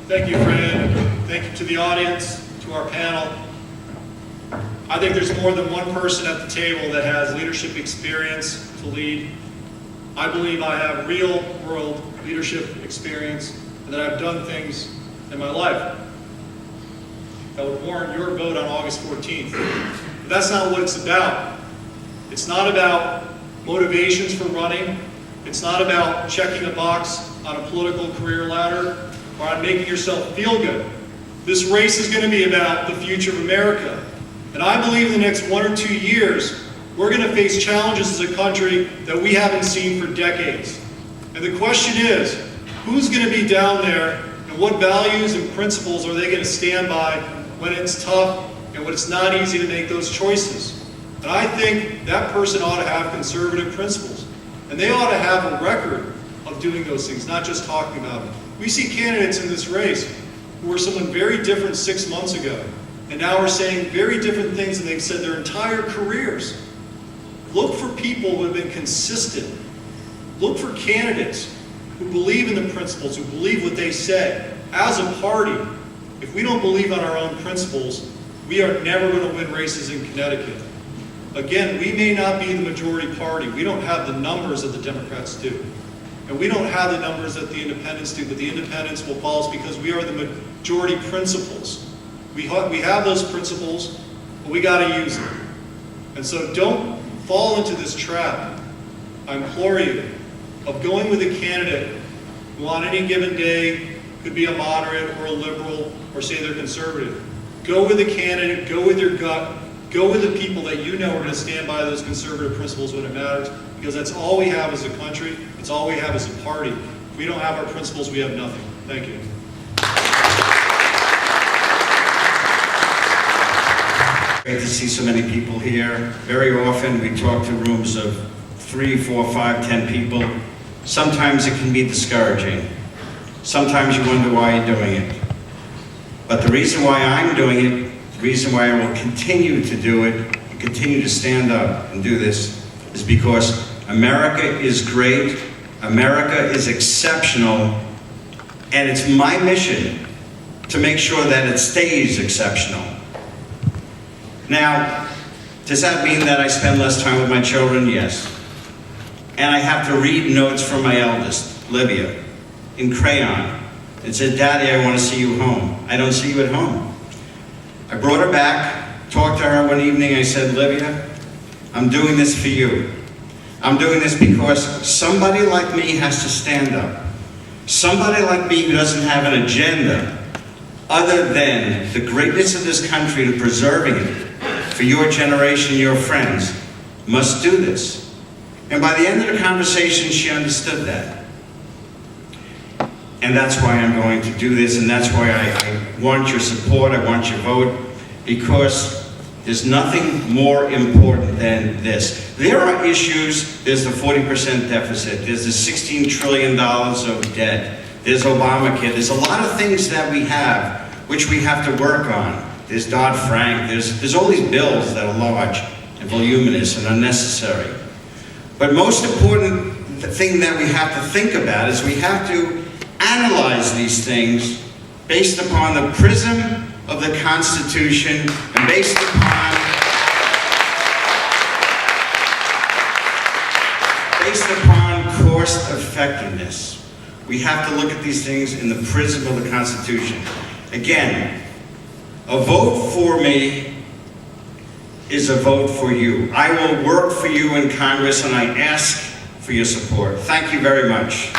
Thank you, Fran. Thank you to the audience, to our panel. I think there's more than one person at the table that has leadership experience to lead. I believe I have real-world leadership experience and that I've done things in my life that would warrant your vote on August 14th. But that's not what it's about. It's not about motivations for running. It's not about checking a box on a political career ladder or on making yourself feel good. This race is going to be about the future of America. And I believe in the next 1 or 2 years, we're going to face challenges as a country that we haven't seen for decades. And the question is, who's going to be down there and what values and principles are they going to stand by when it's tough and when it's not easy to make those choices? And I think that person ought to have conservative principles. And they ought to have a record of doing those things, not just talking about them. We see candidates in this race who were someone very different 6 months ago, and now are saying very different things than they've said their entire careers. Look for people who have been consistent. Look for candidates who believe in the principles, who believe what they say. As a party, if we don't believe on our own principles, we are never going to win races in Connecticut. Again, we may not be the majority party. We don't have the numbers that the Democrats do. And we don't have the numbers that the independents do, but the independents will follow us because we are the majority principles. We have those principles, but we got to use them. And so don't fall into this trap, I implore you, of going with a candidate who on any given day could be a moderate or a liberal or say they're conservative. Go with a candidate, go with your gut, go with the people that you know are going to stand by those conservative principles when it matters, because that's all we have as a country, it's all we have as a party. If we don't have our principles, we have nothing. Thank you. Great to see so many people here. Very often we talk to rooms of 3, 4, 5, 10 people. Sometimes it can be discouraging. Sometimes you wonder why you're doing it. But the reason why I'm doing it, the reason why I will continue to do it, and continue to stand up and do this, is because America is great, America is exceptional, and it's my mission to make sure that it stays exceptional. Now, does that mean that I spend less time with my children? Yes. And I have to read notes from my eldest, Livia, in crayon. It said, "Daddy, I want to see you home." I don't see you at home. I brought her back, talked to her one evening. I said, "Livia, I'm doing this for you. I'm doing this because somebody like me has to stand up. Somebody like me who doesn't have an agenda other than the greatness of this country and preserving it for your generation, your friends, must do this." And by the end of the conversation, she understood that. And that's why I'm going to do this, and that's why I want your support, I want your vote, because there's nothing more important than this. There are issues, there's the 40% deficit, there's the $16 trillion of debt, there's Obamacare, there's a lot of things that we have, which we have to work on. There's Dodd-Frank, there's all these bills that are large and voluminous and unnecessary. But most important thing that we have to think about is we have to analyze these things based upon the prism of the Constitution and based upon cost effectiveness. We have to look at these things in the prism of the Constitution. Again, a vote for me is a vote for you. I will work for you in Congress, and I ask for your support. Thank you very much.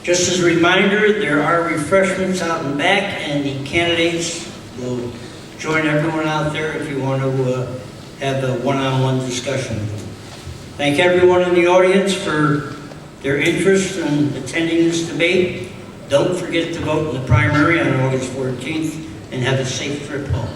Just as a reminder, there are refreshments out in back, and the candidates will join everyone out there if you want to have a one-on-one discussion with them. Thank everyone in the audience for their interest in attending this debate. Don't forget to vote in the primary on August 14th, and have a safe trip home.